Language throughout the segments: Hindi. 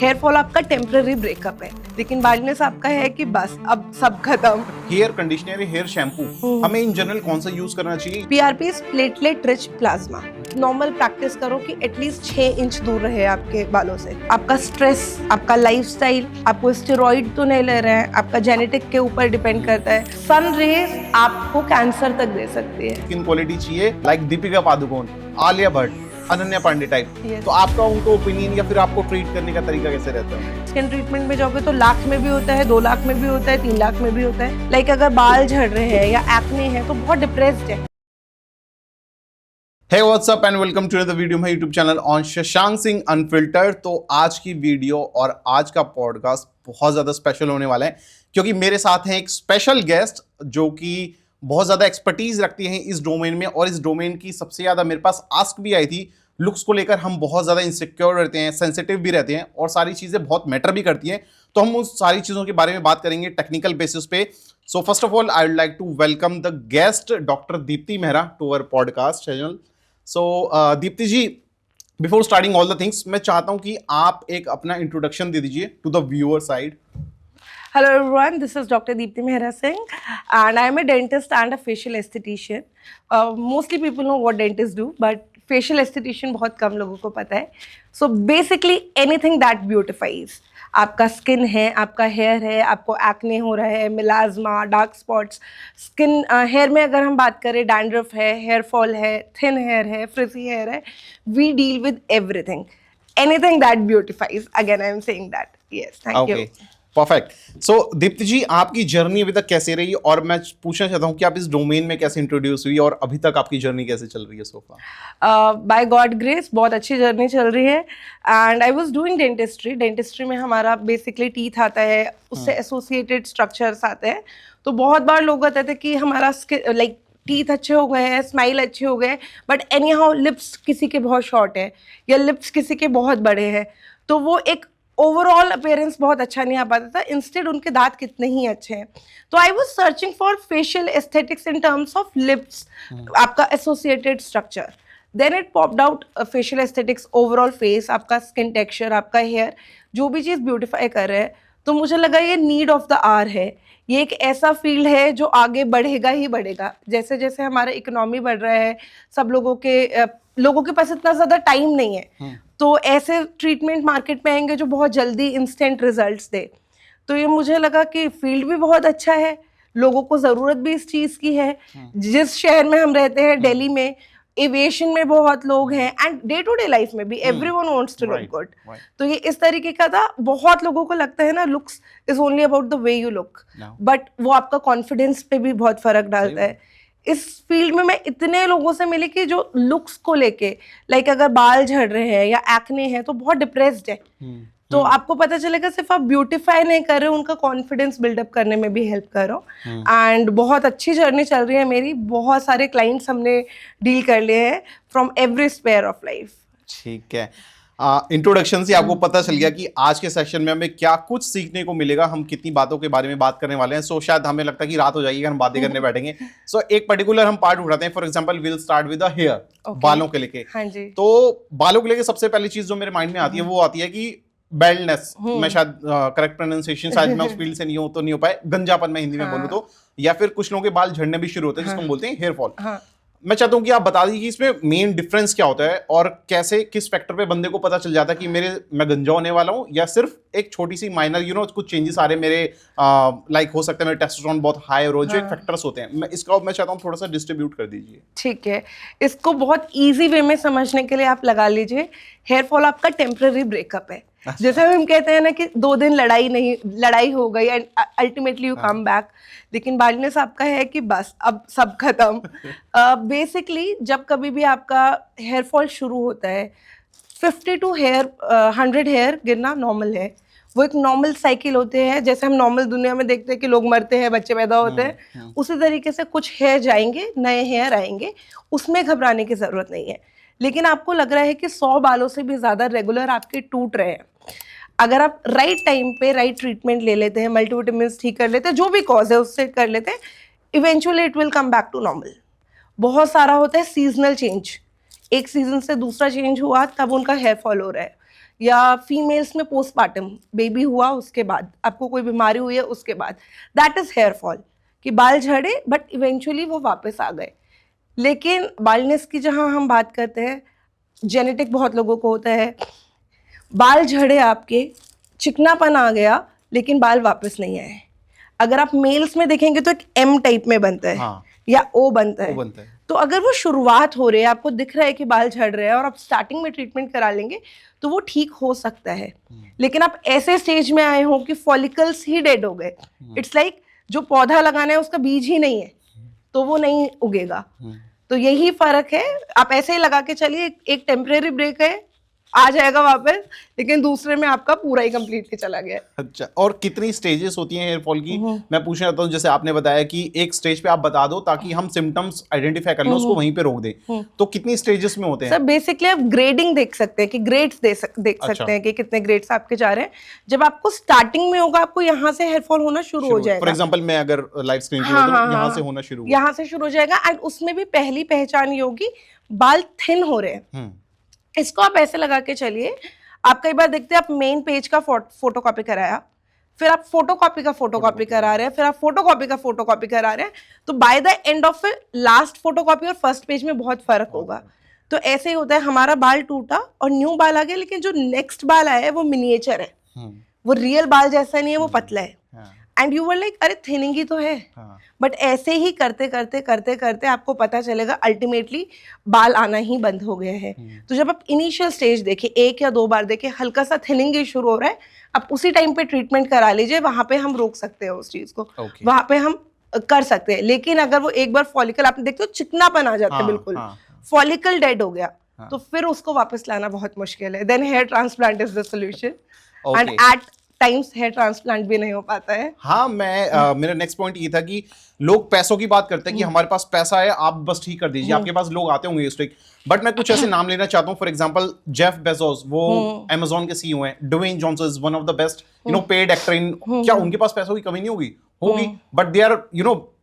हेयर फॉल आपका टेम्पररी ब्रेकअप है, लेकिन बाल्डनेस आपका है कि बस अब सब खत्म। हेयर कंडीशनर, हेयर शैम्पू हमें इन जनरल कौन सा यूज करना चाहिए? PRP platelet rich plasma. Normal practice करो कि एटलीस्ट 6 इंच दूर रहे आपके बालों से। आपका स्ट्रेस, आपका लाइफस्टाइल, आपको स्टेरॉइड तो नहीं ले रहे हैं, आपका जेनेटिक के ऊपर डिपेंड करता है। सन रेज आपको कैंसर तक दे सकती है। स्किन क्वालिटी चाहिए like Deepika Padukone, Alia Bhatt, Ananya Pandey type. Yes. तो आपका उनको ओपिनियन या फिर आपको ट्रीट करने का तरीका कैसे रहता है? स्किन ट्रीटमेंट में जाओगे तो लाख में भी होता है, 2 लाख में भी होता है, 3 लाख में भी होता है। लाइक अगर बाल झड़ रहे हैं या एक्ने है तो बहुत डिप्रेस्ड है। Hey, what's up and welcome to another video on my YouTube channel on Shashank Singh unfiltered. तो आज की वीडियो और आज का पॉडकास्ट बहुत ज़्यादा स्पेशल होने वाला है क्योंकि मेरे साथ हैं एक स्पेशल गेस्ट जो कि बहुत ज़्यादा एक्सपर्टीज रखती हैं इस डोमेन में, और इस डोमेन की सबसे ज़्यादा मेरे पास आस्क भी आई थी। लुक्स को लेकर हम बहुत ज़्यादा इनसिक्योर रहते हैं, सेंसिटिव भी रहते हैं और सारी चीज़ें बहुत मैटर भी करती हैं। तो हम उस सारी चीज़ों के बारे में बात करेंगे टेक्निकल बेसिस पे। So first of all I would like to welcome the guest doctor Deepti Mehra to our podcast channel. So Deepti ji, before starting all the things, मैं चाहता हूं कि आप एक अपना इंट्रोडक्शन दे दीजिए to the viewer side. Hello everyone, this is Dr. Deepti Mehra Singh and I am a dentist and a facial esthetician. Mostly people know what dentists do, but facial esthetician बहुत कम लोगों को पता है. So basically anything that beautifies. आपका स्किन है, आपका हेयर है, आपको एक्ने हो रहा है, melasma, dark spots, skin hair में अगर हम बात करें डैंड्रफ है, हेयर फॉल है, थिन हेयर है, फ्रिजी हेयर है, we deal with everything. Anything that beautifies. Again, I am saying that. Yes, thank you. Perfect. So Deepti ji, आपकी जर्नी अभी तक कैसे रही, और मैं पूछना चाहता हूँ कि आप इस डोमेन में कैसे इंट्रोड्यूस हुई और अभी तक आपकी जर्नी कैसे चल रही है सो फार? बाय गॉड ग्रेस बहुत अच्छी जर्नी चल रही है and I was doing dentistry में हमारा बेसिकली टीथ आता है, उससे एसोसिएटेड स्ट्रक्चर्स आते हैं। तो बहुत बार लोग कहते थे कि हमारा लाइक टीथ अच्छे हो गए हैं, स्माइल अच्छे हो गए, बट एनी हाउ लिप्स किसी के बहुत शॉर्ट है या लिप्स किसी के बहुत बड़े हैं, तो वो एक ओवरऑल अपीयरेंस बहुत अच्छा नहीं आ पाता था। इंस्टेड उनके दांत कितने ही अच्छे हैं। तो I was searching for facial aesthetics in terms of lips, आपका associated structure. Then it popped out facial aesthetics, overall face, आपका स्किन टेक्सचर, आपका हेयर, जो भी चीज़ ब्यूटिफाई कर रहे हैं। तो मुझे लगा ये नीड ऑफ द आवर है, ये एक ऐसा फील्ड है जो आगे बढ़ेगा ही बढ़ेगा। जैसे जैसे हमारा इकोनॉमी बढ़ रहा है, सब लोगों के पास इतना ज़्यादा टाइम नहीं है, तो ऐसे ट्रीटमेंट मार्केट में आएंगे जो बहुत जल्दी इंस्टेंट रिजल्ट्स दे। तो ये मुझे लगा कि फील्ड भी बहुत अच्छा है, लोगों को ज़रूरत भी इस चीज़ की है। जिस शहर में हम रहते हैं, दिल्ली में, एविएशन में बहुत लोग हैं and day to day life में भी everyone wants to look good. तो ये इस तरीके का था। बहुत लोगों को लगता है ना looks is only about the way you look, but वो आपका कॉन्फिडेंस पे भी बहुत फर्क डालता है। इस फील्ड में मैं इतने लोगों से मिली कि जो लुक्स को लेके, लाइक अगर बाल झड़ रहे हैं या एक्ने है तो बहुत डिप्रेस्ड है। तो आपको पता चलेगा सिर्फ आप ब्यूटीफाई नहीं कर रहे हो, उनका कॉन्फिडेंस बिल्डअप करने में भी हेल्प करो। एंड बहुत अच्छी जर्नी चल रही है मेरी, बहुत सारे क्लाइंट्स हमने डील कर लिए हैं from every sphere of life. ठीक है, इंट्रोडक्शन से आपको पता चल गया कि आज के सेशन में हमें क्या कुछ सीखने को मिलेगा, हम कितनी बातों के बारे में बात करने वाले हैं। सो शायद हमें लगता है कि रात हो जाएगी अगर हम बातें करने बैठेंगे। सो एक पर्टिकुलर हम पार्ट उठाते हैं। For example will start with the hair, बालों के लेके। हाँ जी। तो बालों के लेके सबसे पहली चीज जो मेरे माइंड में आती है वो आती है कि बेल्डनेस। मैं शायद करेक्ट प्रोनाउंसिएशन, शायद मैं उस फील्ड से नहीं हूं तो नहीं हो पाए, गंजापन में हिंदी में बोलूं तो, या फिर कुछ लोगों के बाल झड़ने भी शुरू होते हैं जिसको हम बोलते हैं हेयर फॉल। मैं चाहता हूं कि आप बता दीजिए कि इसमें मेन डिफरेंस क्या होता है और कैसे, किस फैक्टर पे बंदे को पता चल जाता है कि मैं गंजा होने वाला हूं, या सिर्फ एक छोटी सी माइनर कुछ चेंजेस आ रहे मेरे, लाइक हो सकता है मेरे टेस्टोस्टेरोन बहुत हाई हो, जो एक फैक्टर्स होते हैं। मैं चाहता हूं थोड़ा सा डिस्ट्रीब्यूट कर दीजिए। ठीक है, इसको बहुत ईजी वे में समझने के लिए आप लगा लीजिए, हेयर फॉल आपका टेम्पररी ब्रेकअप है। जैसे हम कहते हैं ना कि 2 दिन लड़ाई हो गई and ultimately you come back, लेकिन बाल्डनेस आपका है कि बस अब सब खत्म। बेसिकली जब कभी भी आपका हेयर फॉल शुरू होता है, 50 टू 100 हेयर गिरना नॉर्मल है। वो एक नॉर्मल साइकिल होते हैं, जैसे हम नॉर्मल दुनिया में देखते हैं कि लोग मरते हैं, बच्चे पैदा होते हैं, उसी तरीके से कुछ हेयर जाएंगे, नए हेयर आएंगे, उसमें घबराने की जरूरत नहीं है। लेकिन आपको लग रहा है कि 100 बालों से भी ज़्यादा रेगुलर आपके टूट रहे हैं। अगर आप राइट टाइम पे राइट ट्रीटमेंट ले लेते हैं, मल्टीविटामिन्स ठीक कर लेते हैं, जो भी कॉज है उससे कर लेते हैं, eventually it will come back to normal. बहुत सारा होता है सीजनल चेंज, एक सीजन से दूसरा चेंज हुआ तब उनका हेयर फॉल हो रहा है, या फीमेल्स में पोस्टपार्टम, बेबी हुआ उसके बाद, आपको कोई बीमारी हुई है उसके बाद, दैट इज हेयर फॉल, कि बाल झड़े बट इवेंचुअली वो वापस आ गए। लेकिन बाल्डनेस की जहां हम बात करते हैं, जेनेटिक बहुत लोगों को होता है, बाल झड़े आपके, चिकनापन आ गया लेकिन बाल वापस नहीं आए। अगर आप मेल्स में देखेंगे तो एक एम टाइप में बनता है, हाँ, या ओ बनता है। वो बनता है। तो अगर वो शुरुआत हो रही है, आपको दिख रहा है कि बाल झड़ रहे हैं और आप स्टार्टिंग में ट्रीटमेंट करा लेंगे तो वो ठीक हो सकता है। लेकिन आप ऐसे स्टेज में आए हो कि फॉलिकल्स ही डेड हो गए, इट्स लाइक जो पौधा लगाना है उसका बीज ही नहीं है, तो वो नहीं उगेगा। तो यही फर्क है। आप ऐसे ही लगा के चलिए, एक टेम्परेरी ब्रेक है, आ जाएगा वापस, लेकिन दूसरे में आपका पूरा ही कंप्लीटली चला गया। अच्छा, और कितनी स्टेजेस होती हैं हेयर फॉल की? मैं पूछना चाहता हूँ, जैसे आपने बताया कि एक स्टेज पे आप बता दो ताकि हम सिम्टम्स आइडेंटिफाई कर लें, उसको वहीं पे रोक दें, तो कितनी स्टेजेस में होते हैं? सर बेसिकली आप ग्रेडिंग देख सकते हैं कि ग्रेड्स देख सकते हैं कि कितने ग्रेड्स आपके जा रहे हैं। जब आपको स्टार्टिंग में होगा, आपको यहाँ से हेयर फॉल होना शुरू हो जाएगा। फॉर एग्जांपल मैं अगर लाइव स्क्रीन पे हाँ, तो हाँ, यहाँ हाँ, से होना शुरू हुआ। यहाँ से शुरू हो जाएगा। एंड उसमें भी पहली पहचान ये होगी, बाल थिन हो रहे हैं। इसको आप ऐसे लगा के चलिए, आप कई बार देखते हैं आप मेन पेज का फोटोकॉपी कराया, फिर आप फोटोकॉपी का फोटोकॉपी करा रहे हैं, फिर आप फोटोकॉपी का फोटोकॉपी करा रहे हैं, तो by the end of last photocopy और फर्स्ट पेज में बहुत फर्क होगा। तो ऐसे ही होता है, हमारा बाल टूटा और न्यू बाल आ गया, लेकिन जो नेक्स्ट बाल आया है वो मिनिएचर है, वो रियल बाल जैसा नहीं है, वो पतला है। एंड यू वर लाइक, अरे थिनिंग ही तो है। बट ऐसे ही करते करते करते करते आपको पता चलेगा अल्टीमेटली बाल आना ही बंद हो गया है। तो जब आप इनिशियल स्टेज देखें, 1 या 2 बार देखें, हल्का सा थिनिंग ही शुरू हो रहा है, आप उसी टाइम पे ट्रीटमेंट करा लीजिए, वहां पे हम रोक सकते हैं उस चीज को, वहां पे हम कर सकते हैं। लेकिन अगर वो एक बार फॉलिकल आपने देखते हो चिकनापन आ जाता है, बिल्कुल फॉलिकल डेड हो गया, तो फिर उसको वापस लाना बहुत मुश्किल है। Then hair transplant is the solution, and at times hair transplant भी नहीं हो पाता है। हाँ, मेरा नेक्स्ट पॉइंट ये था कि लोग पैसों की बात करते हैं कि हमारे पास पैसा है, आप बस ठीक कर दीजिए। आपके पास लोग आते होंगे स्ट्रिक, बट मैं कुछ ऐसे नाम लेना चाहता हूँ। फॉर एग्जांपल जेफ बेजोस, वो अमेज़न के सीईओ हैं। Dwayne Johnson is one of the best paid actor in, क्या उनके पास पैसों की कमी नहीं होगी? But they are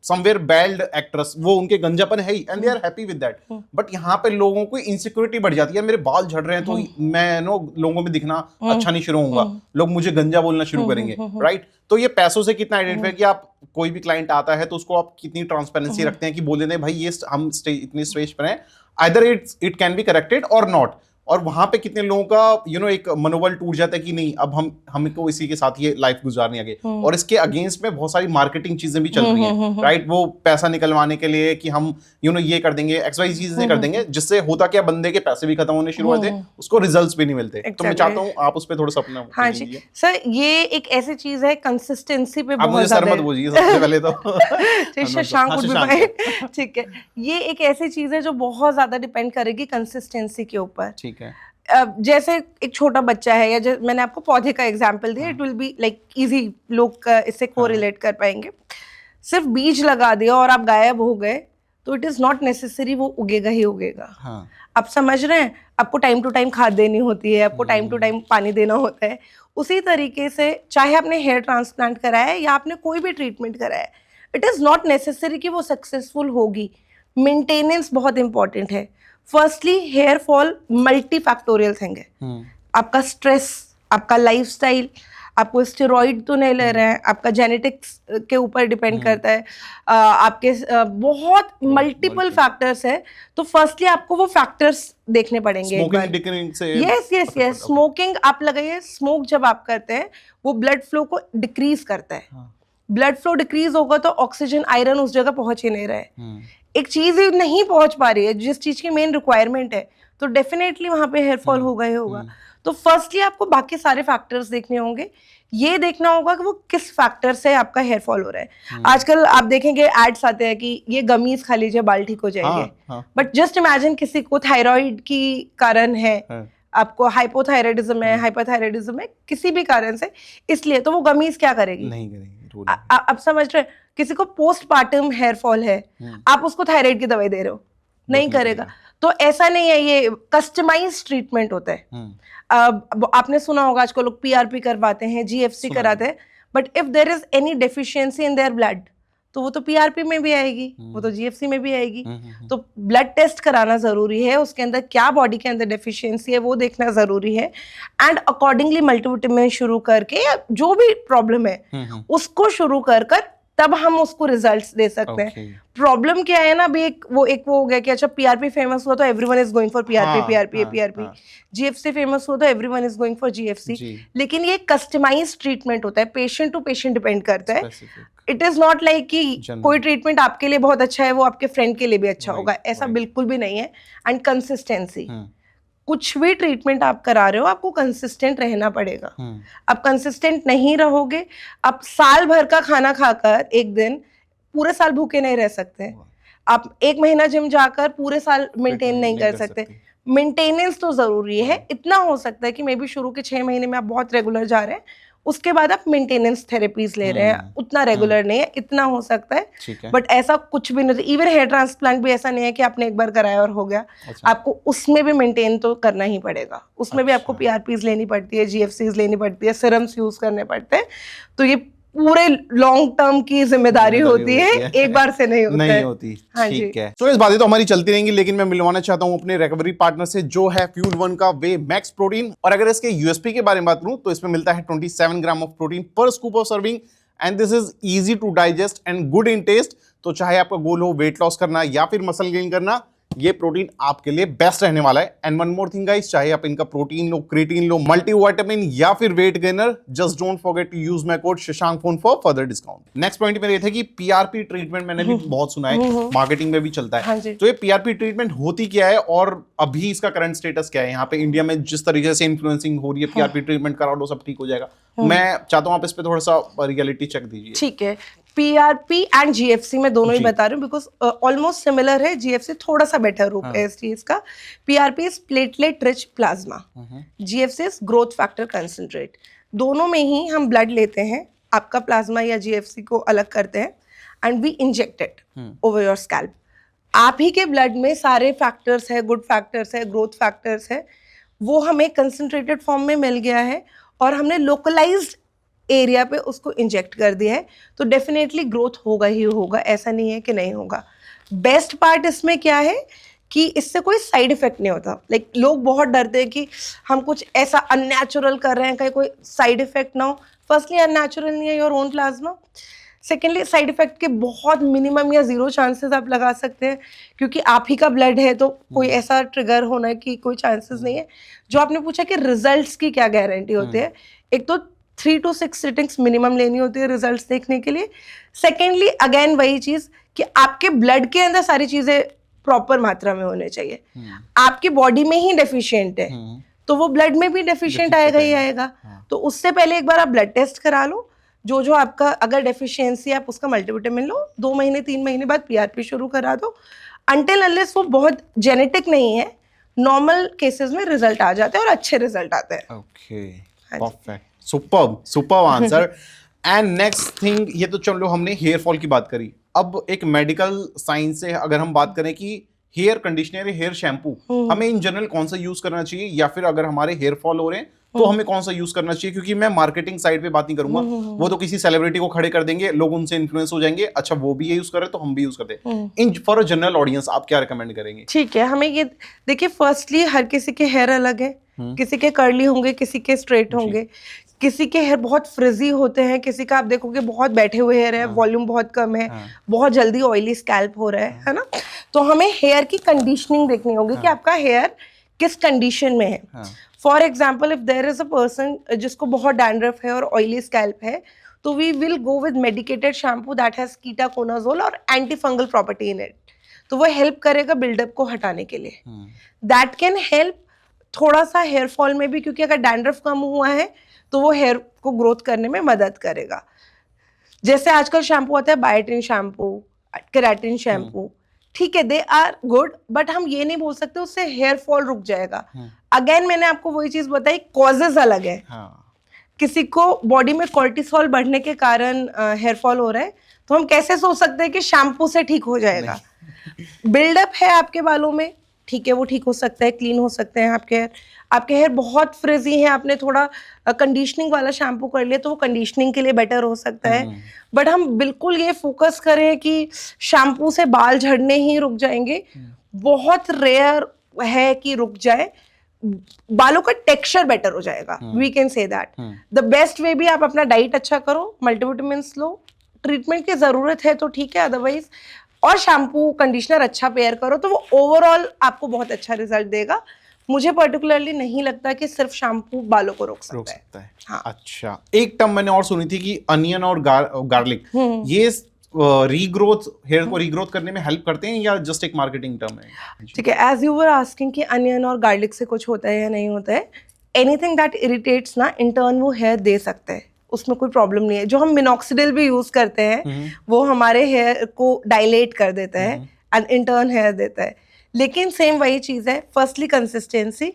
somewhere bald actress, वो उनके गंजापन है ही, and they are happy with that. But यहाँ पे लोगों को इनसिक्योरिटी बढ़ जाती है, मेरे बाल झड़ रहे हैं तो मैं लोगों में दिखना अच्छा नहीं शुरू होऊंगा, लोग मुझे गंजा बोलना शुरू करेंगे, राइट? तो ये पैसों से कितना आइडेंटिफाई कि आप कोई भी क्लाइंट आता है तो उसको आप कितनी ट्रांसपेरेंसी रखते हैं कि बोल देते हैं भाई ये हम इतनी स्टेज पर हैं, either it can be corrected और नॉट। और वहां पे कितने लोगों का एक मनोबल टूट जाता है कि नहीं, अब हमको इसी के साथ ये लाइफ गुजारनी आगे। और इसके अगेंस्ट में बहुत सारी मार्केटिंग चीजें भी चल रही हैं, राइट? वो पैसा निकलवाने के लिए कि हम ये कर देंगे, XY चीजें कर देंगे, जिससे होता क्या, बंदे के पैसे भी खत्म होने शुरू होते हैं, उसको रिजल्ट्स भी नहीं मिलते। तो मैं चाहता हूँ आप उस पर थोड़ा सा अपना। हाँ जी सर, ये एक ऐसी चीज है, कंसिस्टेंसी पे बहुत ज्यादा मत बोलिए सबसे पहले तो शशांक, ठीक है, ये एक ऐसी चीज है जो बहुत ज्यादा डिपेंड करेगी कंसिस्टेंसी के ऊपर। ठीक है, जैसे एक छोटा बच्चा है, या मैंने आपको पौधे का एग्जांपल दिया, it will be like easy, लोग इससे कोरिलेट कर पाएंगे। सिर्फ बीज लगा दिया और आप गायब हो गए तो इट इज नॉट नेसेसरी वो उगेगा ही उगेगा। आप समझ रहे हैं, आपको टाइम टू टाइम खाद देनी होती है, आपको टाइम टू टाइम पानी देना होता है। उसी तरीके से चाहे आपने हेयर ट्रांसप्लांट कराया है या आपने कोई भी ट्रीटमेंट कराया है, इट इज नॉट नेसेसरी कि वो सक्सेसफुल होगी। मेंटेनेंस बहुत इंपॉर्टेंट है। Firstly hair fall multifactorial thing है। आपका स्ट्रेस, आपका लाइफस्टाइल, आपको स्टेरॉइड तो नहीं ले रहे हैं, आपका जेनेटिक्स के ऊपर डिपेंड करता है, आपके बहुत मल्टीपल फैक्टर्स है। तो फर्स्टली आपको वो फैक्टर्स देखने पड़ेंगे। यस, स्मोकिंग आप लगाइए। स्मोक जब आप करते हैं वो ब्लड फ्लो को डिक्रीज करता है। ब्लड फ्लो डिक्रीज होगा तो ऑक्सीजन, आयरन उस जगह पहुंच ही नहीं रहे। एक चीज नहीं पहुंच पा रही है जिस चीज की मेन रिक्वायरमेंट है, तो डेफिनेटली वहां पे हेयर फॉल होगा ही होगा। तो फर्स्टली आपको बाकी सारे फैक्टर्स देखने होंगे। ये देखना होगा कि वो किस फैक्टर से आपका हेयर फॉल हो रहा है। आजकल आप देखेंगे एड्स आते हैं कि ये गमीज खा लीजिए बाल ठीक हो जाएंगे। बट जस्ट इमेजिन किसी को थायराइड की कारण है, आपको हाइपोथायराइडिज्म है, हाइपरथायराइडिज्म है, किसी भी कारण से, इसलिए तो वो गमीज क्या करेगी? नहीं करेगी। आप समझ रहे हैं, किसी को पोस्टपार्टम हेयर फॉल है, आप उसको थायराइड की दवाई दे रहे हो, नहीं करेगा। तो ऐसा नहीं है, ये कस्टमाइज ट्रीटमेंट होता है। आपने सुना होगा आजकल लोग PRP करवाते हैं, GFC कराते हैं, but if there is any deficiency in their blood तो वो तो पीआरपी में भी आएगी, वो तो जीएफसी में भी आएगी। तो ब्लड टेस्ट कराना जरूरी है, उसके अंदर क्या बॉडी के अंदर डेफिशिएंसी है वो देखना जरूरी है, एंड अकॉर्डिंगली मल्टीविटामिन शुरू करके या जो भी प्रॉब्लम है उसको शुरू कर तब हम उसको रिजल्ट्स दे सकते हैं। प्रॉब्लम क्या है ना, अभी एक वो हो गया कि अच्छा पीआरपी फेमस हुआ तो everyone is going for PRP, GFC famous हुआ तो everyone is going for GFC. लेकिन ये कस्टमाइज्ड ट्रीटमेंट होता है, पेशेंट टू पेशेंट डिपेंड करता है। इट इज नॉट लाइक कि कोई ट्रीटमेंट आपके लिए बहुत अच्छा है वो आपके फ्रेंड के लिए भी अच्छा होगा, ऐसा बिल्कुल भी नहीं है। एंड कंसिस्टेंसी, कुछ भी ट्रीटमेंट आप करा रहे हो आपको कंसिस्टेंट रहना पड़ेगा। अब कंसिस्टेंट नहीं रहोगे, आप साल भर का खाना खाकर एक दिन पूरे साल भूखे नहीं रह सकते। आप एक महीना जिम जाकर पूरे साल मेंटेन नहीं कर सकते। मेंटेनेंस तो जरूरी है। इतना हो सकता है कि मे बी शुरू के 6 महीने में आप बहुत रेगुलर जा रहे हैं, उसके बाद आप मेंटेनेंस थेरेपीज ले रहे हैं, उतना रेगुलर नहीं है, इतना हो सकता है। बट ऐसा कुछ भी नहीं, इवन हेयर ट्रांसप्लांट भी ऐसा नहीं है कि आपने एक बार कराया और हो गया। आपको उसमें भी मेंटेन तो करना ही पड़ेगा, उसमें भी आपको पीआरपीज लेनी पड़ती है, जीएफसीज लेनी पड़ती है, सिरम्स यूज करने पड़ते हैं। तो ये पूरे लॉन्ग टर्म की जिम्मेदारी होती है, एक बार से नहीं होती। ठीक है, तो इस बातें तो हमारी चलती रहेंगी, लेकिन मैं मिलवाना चाहता हूं अपने रिकवरी पार्टनर से जो है फ्यूल वन का वे मैक्स प्रोटीन। और अगर इसके यूएसपी के बारे में बात करूं तो इसमें मिलता है 27 gram of protein per scoop of serving, and this is easy to digest and good in taste. तो चाहे आपका गोल हो वेट लॉस करना या फिर मसल गेन करना, ये प्रोटीन आपके लिए बेस्ट रहने वाला है। And one more thing guys, चाहे आप इनका प्रोटीन लो, क्रिएटिन लो, मल्टीविटामिन या फिर weight gainer, just don't forget to use my code Shashank फोन for further discount. Next point मेरा ये था कि पीआरपी ट्रीटमेंट मैंने भी बहुत सुना है, मार्केटिंग में भी चलता है। तो ये पीआरपी ट्रीटमेंट होती क्या है और अभी इसका करंट स्टेटस क्या है यहाँ पे इंडिया में? जिस तरीके से इन्फ्लुएंसिंग हो रही है, पीआरपी ट्रीटमेंट करा लो सब ठीक हो जाएगा, मैं चाहता हूँ आप इस पे थोड़ा सा रियलिटी चेक दीजिए। ठीक है, पीआरपी एंड जीएफसी में दोनों ही बता रही हूँ बिकॉज ऑलमोस्ट सिमिलर है। जीएफसी थोड़ा सा बेटर रूप है इस चीज का। PRP is platelet rich plasma, GFC is growth factor concentrate. दोनों में ही हम ब्लड लेते हैं, आपका प्लाज्मा या जीएफसी को अलग करते हैं and we injected over your scalp. आप ही के ब्लड में सारे फैक्टर्स है, गुड फैक्टर्स है, ग्रोथ फैक्टर्स है, वो हमें कंसंट्रेटेड फॉर्म में मिल गया है और हमने लोकलाइज्ड एरिया पे उसको इंजेक्ट कर दिया है। तो डेफिनेटली ग्रोथ होगा ही होगा, ऐसा नहीं है कि नहीं होगा। बेस्ट पार्ट इसमें क्या है कि इससे कोई साइड इफेक्ट नहीं होता। लाइक लोग बहुत डरते हैं कि हम कुछ ऐसा अननेचुरल कर रहे हैं, कहीं कोई साइड इफेक्ट ना हो। फर्स्टली अननेचुरल नहीं है your own plasma. Secondly side effect के बहुत मिनिमम या जीरो चांसेस आप लगा सकते हैं, क्योंकि आप ही का ब्लड है तो कोई ऐसा ट्रिगर होना की कोई चांसेस नहीं है। जो आपने पूछा कि रिजल्ट्स की क्या गारंटी होती है, एक तो 3 to 6 सिटिंग्स मिनिमम लेनी होती है रिजल्ट्स देखने के लिए। सेकेंडली अगेन वही चीज कि आपके ब्लड के अंदर सारी चीजें प्रॉपर मात्रा में होने चाहिए। आपकी बॉडी में ही डेफिशिएंट है तो वो ब्लड में भी डेफिशिएंट आएगा ही आएगा। तो उससे पहले एक बार आप ब्लड टेस्ट करा लो, जो आपका अगर डेफिशिएंसी आप उसका मल्टीविटामिन लो, 2 महीने 3 महीने बाद पीआरपी शुरू करा दो। अनटिल अनलेस वो बहुत जेनेटिक नहीं है, नॉर्मल केसेस में रिजल्ट आ जाते हैं और अच्छे रिजल्ट आते हैं। Okay, perfect, superb answer. And next thing, ये तो चलो हमने हेयर फॉल की बात करी। अब एक मेडिकल साइंस से अगर हम बात करें कि हेयर कंडीशनर, हेयर शैम्पू हमें इन जनरल कौन सा यूज करना चाहिए, या फिर अगर हमारे हेयर फॉल हो रहे हैं तो हमें कौन सा यूज करना चाहिए? क्योंकि मैं मार्केटिंग साइड पे बात नहीं करूंगा, वो तो किसी सेलिब्रिटी को खड़े कर देंगे, लोग उनसे इन्फ्लुएंस हो जाएंगे, अच्छा वो भी ये यूज कर रहे हैं तो हम भी यूज करते हैं। In for a general audience आप क्या रिकमेंड करेंगे? ठीक है, हमें ये देखिए, फर्स्टली हर किसी के हेयर अलग है, किसी के कर्ली होंगे, किसी के स्ट्रेट होंगे, किसी के हेयर बहुत फ्रिजी होते हैं, किसी का आप देखोगे बहुत बैठे हुए हेयर है, वॉल्यूम बहुत कम है, बहुत जल्दी ऑयली स्कैल्प हो रहा है ना। तो हमें हेयर की कंडीशनिंग देखनी होगी कि आपका हेयर किस कंडीशन में है। For example, if there is a person जिसको बहुत डैंड्रफ है और ऑयली स्कैल्प है, तो we will go with medicated shampoo that has ketoconazole और anti fungal property in it. तो वो हेल्प करेगा बिल्डअप को हटाने के लिए। दैट कैन हेल्प थोड़ा सा हेयर फॉल में भी, क्योंकि अगर डैंड्रफ कम हुआ है तो वो हेयर को ग्रोथ करने में मदद करेगा। जैसे आजकल शैम्पू आता है, बायोटिन शैम्पू, केराटिन शैम्पू, ठीक है, दे आर गुड, बट हम ये नहीं बोल सकते उससे हेयर फॉल रुक जाएगा। अगेन मैंने आपको वही चीज बताई, कॉजेज अलग है। किसी को बॉडी में कॉर्टिसोल बढ़ने के कारण हेयर फॉल हो रहा है, तो हम कैसे सोच सकते हैं कि शैम्पू से ठीक हो जाएगा? बिल्डअप है आपके बालों में, ठीक है, वो ठीक हो सकता है, क्लीन हो सकते हैं आपके हेयर। आपके हेयर बहुत फ्रिजी हैं, आपने थोड़ा कंडीशनिंग वाला शैम्पू कर लिया तो वो कंडीशनिंग के लिए बेटर हो सकता है। बट हम बिल्कुल ये फोकस करें कि शैम्पू से बाल झड़ने ही रुक जाएंगे, बहुत रेयर है कि रुक जाए। बालों का टेक्सचर बेटर हो जाएगा, we can say that. The best way भी आप अपना डाइट अच्छा करो, मल्टीविटामिन्स लो, ट्रीटमेंट की जरूरत है तो ठीक है, अदरवाइज और शैम्पू कंडीशनर अच्छा पेयर करो तो वो ओवरऑल आपको बहुत अच्छा रिजल्ट देगा। मुझे पर्टिकुलरली नहीं लगता कि सिर्फ शैम्पू बालों को रोक सकता है। हाँ। अच्छा, एक टर्म मैंने और सुनी थी कि अनियन और गार्लिक, ये रीग्रोथ, हेयर को रीग्रोथ करने में हेल्प करते हैं या जस्ट एक मार्केटिंग टर्म है? ठीक है, एज यू वर आस्किंग कि अनियन और गार्लिक से कुछ होता है या नहीं होता है, एनीथिंग दैट इरिटेट्स ना इंटर्न वो हेयर दे सकते हैं, उसमें कोई प्रॉब्लम नहीं है। जो हम मिनॉक्सिडिल भी यूज करते हैं वो हमारे हेयर को डायलेट कर देता है एंड इंटर्न हेयर देता है, लेकिन सेम वही चीज है, firstly consistency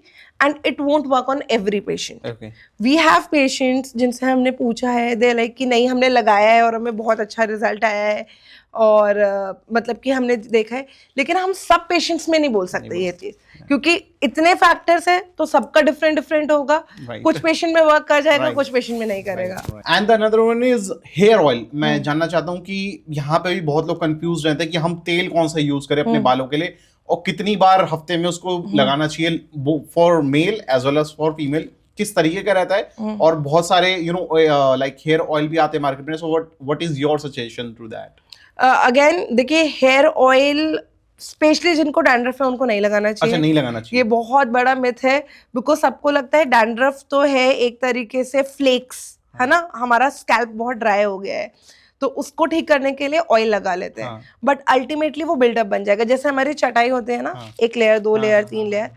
and it won't work on every patient. We have patients जिनसे हमने पूछा है, दे लाइक कि नहीं हमने लगाया है और हमें बहुत अच्छा रिजल्ट आया है और मतलब कि हमने देखा है, लेकिन हम सब पेशेंट्स में नहीं बोल सकते ये चीज, क्योंकि इतने फैक्टर्स है तो सबका डिफरेंट डिफरेंट होगा। कुछ पेशेंट में वर्क कर जाएगा, कुछ पेशेंट में नहीं करेगा। And the another one is here oil. मैं जानना चाहता हूँ कि यहाँ पे भी बहुत लोग कंफ्यूज रहते हैं कि हम तेल कौन सा यूज करें अपने बालों के लिए और कितनी बार हफ्ते में उसको लगाना चाहिए, for male as well as for female, किस तरीके का रहता है। और बहुत सारे लाइक हेयर ऑयल भी आते हैं मार्केट में, so what is your suggestion to that? Again देखिए, हेयर ऑयल स्पेशली जिनको डैंड्रफ है उनको नहीं लगाना चाहिए। अच्छा, नहीं लगाना चाहिए। ये बहुत बड़ा मिथ है, बिकॉज सबको लगता है डैंड्रफ तो है एक तरीके से फ्लेक्स, है ना, हमारा स्कैल्प बहुत ड्राई हो गया है तो उसको ठीक करने के लिए ऑयल लगा लेते हैं, बट अल्टीमेटली वो बिल्डअप बन जाएगा। जैसे हमारी चटाई होते हैं ना, एक लेयर, दो लेयर, तीन लेयर,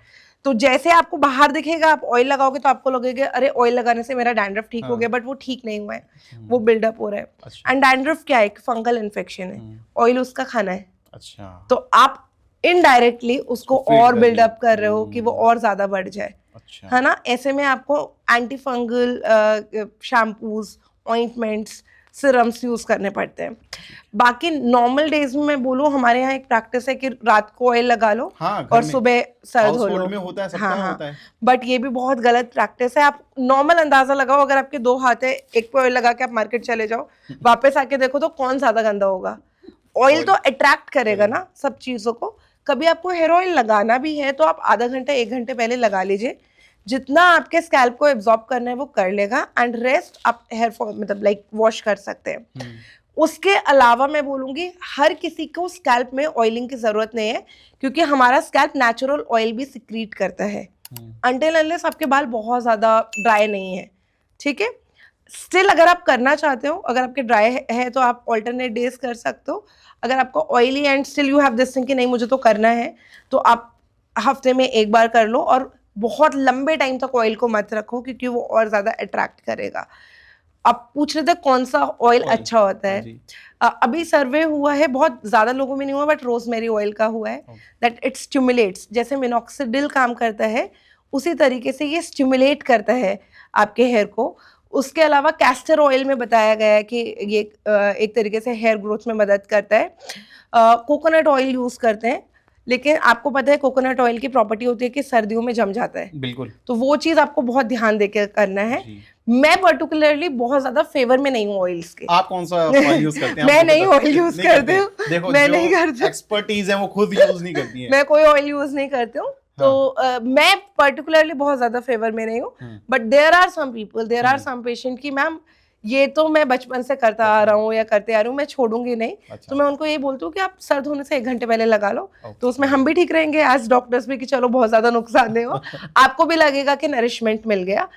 तो जैसे आपको बाहर दिखेगा आप ऑयल लगाओगे तो आपको लगेगा अरे ऑयल लगाने से मेरा डैंड्रफ ठीक हो गया, बट वो ठीक नहीं हुआ है, वो बिल्डअप हो रहा है। एंड डैंड्रफ क्या है, एक फंगल इन्फेक्शन है, ऑयल उसका खाना है। अच्छा, तो आप इनडायरेक्टली उसको और बिल्डअप कर रहे हो कि वो और ज्यादा बढ़ जाए। अच्छा, है ना, ऐसे में आपको anti fungal shampoos, ointments, serums use करने पड़ते हैं। बाकी नॉर्मल डेज में मैं बोलूँ, हमारे यहाँ एक प्रैक्टिस है कि रात को ऑयल लगा लो और सुबह सर धो लो। में होता है, सबका होता है। बट ये भी बहुत गलत प्रैक्टिस है। आप नॉर्मल अंदाजा लगाओ, अगर आपके दो हाथ है, एक पे ऑयल लगा के आप मार्केट चले जाओ, वापस आके देखो तो कौन ज्यादा गंदा होगा। ऑयल तो अट्रैक्ट करेगा ना सब चीजों को। कभी आपको हेयर ऑयल लगाना भी है तो आप आधा घंटा 1 घंटे पहले लगा लीजिए, जितना आपके स्कैल्प को एब्जॉर्ब करना है वो कर लेगा, एंड रेस्ट आप हेयर फॉल मतलब लाइक वॉश कर सकते हैं। उसके अलावा मैं बोलूँगी हर किसी को स्कैल्प में ऑयलिंग की ज़रूरत नहीं है, क्योंकि हमारा स्कैल्प नेचुरल ऑयल भी सिक्रीट करता है अनटिल अनलेस आपके बाल बहुत ज़्यादा ड्राई नहीं है। ठीक है, स्टिल अगर आप करना चाहते हो, अगर आपके ड्राई है तो आप ऑल्टरनेट डेज कर सकते हो। अगर आपको oily and still you have this thing कि नहीं मुझे तो करना है, तो आप हफ्ते में 1 बार कर लो, और बहुत लंबे टाइम तक ऑयल को मत रखो क्योंकि वो और ज़्यादा अट्रैक्ट करेगा। आप पूछ रहे थे कौन सा ऑयल अच्छा होता है। अभी सर्वे हुआ है, बहुत ज़्यादा लोगों में नहीं हुआ, बट रोजमेरी ऑयल का हुआ है दैट इट स्टिमुलेट्स। जैसे मिनॉक्सिडिल काम करता है उसी तरीके से ये स्टिमुलेट करता है आपके हेयर को। उसके अलावा कैस्टर ऑयल में बताया गया है कि ये एक तरीके से हेयर ग्रोथ में मदद करता है। कोकोनट ऑयल यूज़ करते हैं, लेकिन आपको पता है कोकोनट ऑयल की प्रॉपर्टी होती है कि सर्दियों में जम जाता है। बिल्कुल, तो वो चीज़ आपको बहुत ध्यान देकर करना है। मैं पर्टिकुलरली बहुत ज्यादा फेवर में नहीं हूँ ऑयल्स के। आप कौन सा ऑयल यूज करते हैं? मैं नहीं ऑयल यूज करती हूँ, मैं नहीं करती। एक्सपर्टीज है वो खुद यूज नहीं करती है। मैं कोई ऑयल यूज नहीं करती हूँ। तो मैं पर्टिकुलरली बहुत ज्यादा फेवर में नहीं हूँ, but there are some people, there are some patient की मैम ये तो मैं बचपन से करता आ रहा हूँ या करते आ रही हूँ, मैं छोड़ूंगी नहीं। तो मैं उनको ये बोलती हूँ कि आप सर धोने से 1 घंटे पहले लगा लो, तो उसमें हम भी ठीक रहेंगे एज डॉक्टर्स भी कि चलो बहुत ज्यादा नुकसान नहीं हो, आपको भी लगेगा कि नरिशमेंट मिल गया।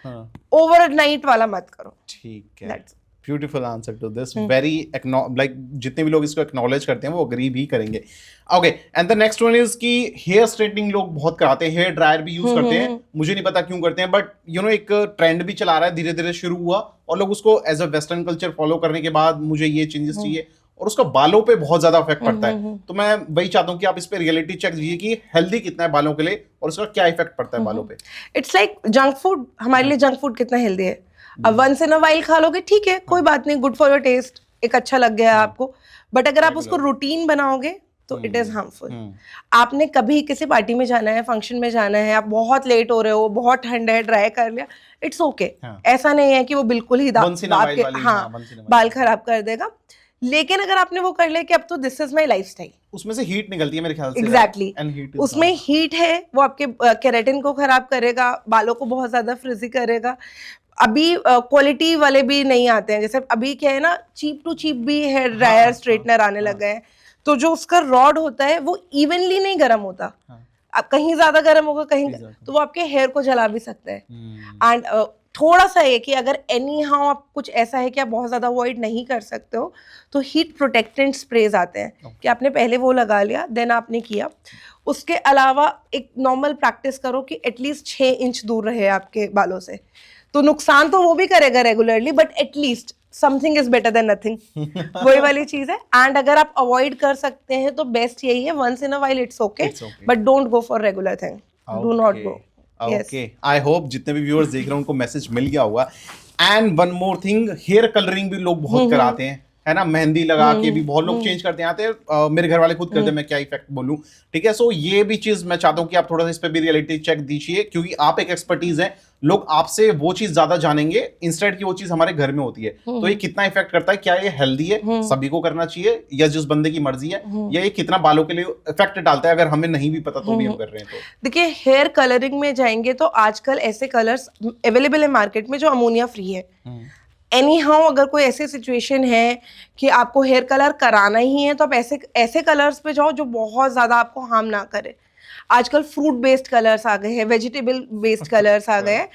ओवरनाइट वाला मत करो। ठीक है, beautiful answer to this, very like जितने भी लोग इसको एक्नॉलेज करते हैं वो अग्री भी करेंगे। Okay, and the next one is कि हेयर स्ट्रेटनिंग लोग बहुत कराते हैं, हेयर ड्रायर भी यूज करते हैं, मुझे नहीं पता क्यों करते हैं, बट यू नो एक ट्रेंड भी चला रहा है, धीरे धीरे शुरू हुआ और लोग उसको as a western culture follow करने के बाद मुझे ये चेंजेस चाहिए, और उसका बालों पे बहुत ज्यादा इफेक्ट पड़ता है। तो मैं वही चाहता हूँ कि आप इस पे रियलिटी चेक दीजिए कि हेल्दी कितना है बालों के लिए और उसका क्या इफेक्ट पड़ता है बालों पे। इट्स लाइक जंक फूड, हमारे लिए जंक फूड कितना हेल्दी है। अब वंस इन अ वाइल खा लोगे ठीक है, कोई बात नहीं, गुड फॉर योर टेस्ट, एक अच्छा लग गया आपको, बट अगर आप उसको रूटीन बनाओगे तो इट इज हार्मफुल। आपने कभी किसी पार्टी में जाना है, फंक्शन में जाना है, आप बहुत लेट हो रहे हो, बहुत ठंड है, ड्राई कर लिया, इट्स ओके। ऐसा नहीं है कि वो बिल्कुल ही बाल खराब कर देगा। लेकिन अगर आपने वो कर लिया कि अब तो दिस इज माई लाइफस्टाइल, उसमें से हीट निकलती है मेरे ख्याल से। एग्जैक्टली, उसमें हीट है, वो आपके केराटिन को खराब करेगा, बालों को बहुत ज्यादा फ्रिजी करेगा। अभी क्वालिटी वाले भी नहीं आते हैं, जैसे अभी क्या है ना, चीप टू चीप भी हेयर ड्रायर स्ट्रेटनर आने लग गए हैं, तो जो उसका रॉड होता है वो इवनली नहीं गर्म होता। अब कहीं ज्यादा गर्म होगा, कहीं तो वो आपके हेयर को जला भी सकता है। एंड थोड़ा सा है कि अगर एनी हाउ आप कुछ ऐसा है कि आप बहुत ज्यादा अवॉइड नहीं कर सकते हो, तो हीट प्रोटेक्टेंट स्प्रेज आते हैं कि आपने पहले वो लगा लिया, देन आपने किया। उसके अलावा एक नॉर्मल प्रैक्टिस करो कि एटलीस्ट 6 इंच दूर रहे आपके बालों से। तो नुकसान तो वो भी करेगा regularly, but at least something is better than nothing, वही वाली चीज है। एंड अगर आप अवॉइड कर सकते हैं तो बेस्ट यही है, once in a while it's okay, but don't go for regular thing, do not go. Okay, I hope जितने भी व्यूअर्स देख रहे हैं उनको मैसेज मिल गया होगा। And one more thing, hair colouring भी लोग बहुत कराते हैं, है ना, मेहंदी लगा के भी बहुत लोग चेंज करते हैं, आते हैं। मेरे घर वाले खुद करते हैं, मैं क्या इफेक्ट बोलूं, ठीक है। सो ये भी चीज मैं चाहता हूं कि आप थोड़ा सा इस पे भी रियलिटी चेक दीजिए, क्योंकि आप एक एक्सपर्टीज हैं, लोग आपसे वो चीज ज्यादा जानेंगे इंस्टेड की वो चीज हमारे घर में होती है। तो ये कितना इफेक्ट करता है, क्या ये हेल्दी है, सभी को करना चाहिए, या जिस बंदे की मर्जी है, या ये कितना बालों के लिए इफेक्ट डालता है, अगर हमें नहीं भी पता तो भी हम कर रहे हैं। तो देखिए, हेयर कलरिंग में जाएंगे तो आजकल ऐसे कलर्स अवेलेबल है मार्केट में जो अमोनिया फ्री है। एनी हाउ अगर कोई ऐसी सिचुएशन है कि आपको हेयर कलर कराना ही है, तो आप ऐसे कलर्स पे जाओ जो बहुत ज्यादा आपको हार्म ना करे। आजकल फ्रूट बेस्ड कलर्स आ गए हैं, वेजिटेबल बेस्ड कलर्स आ गए हैं।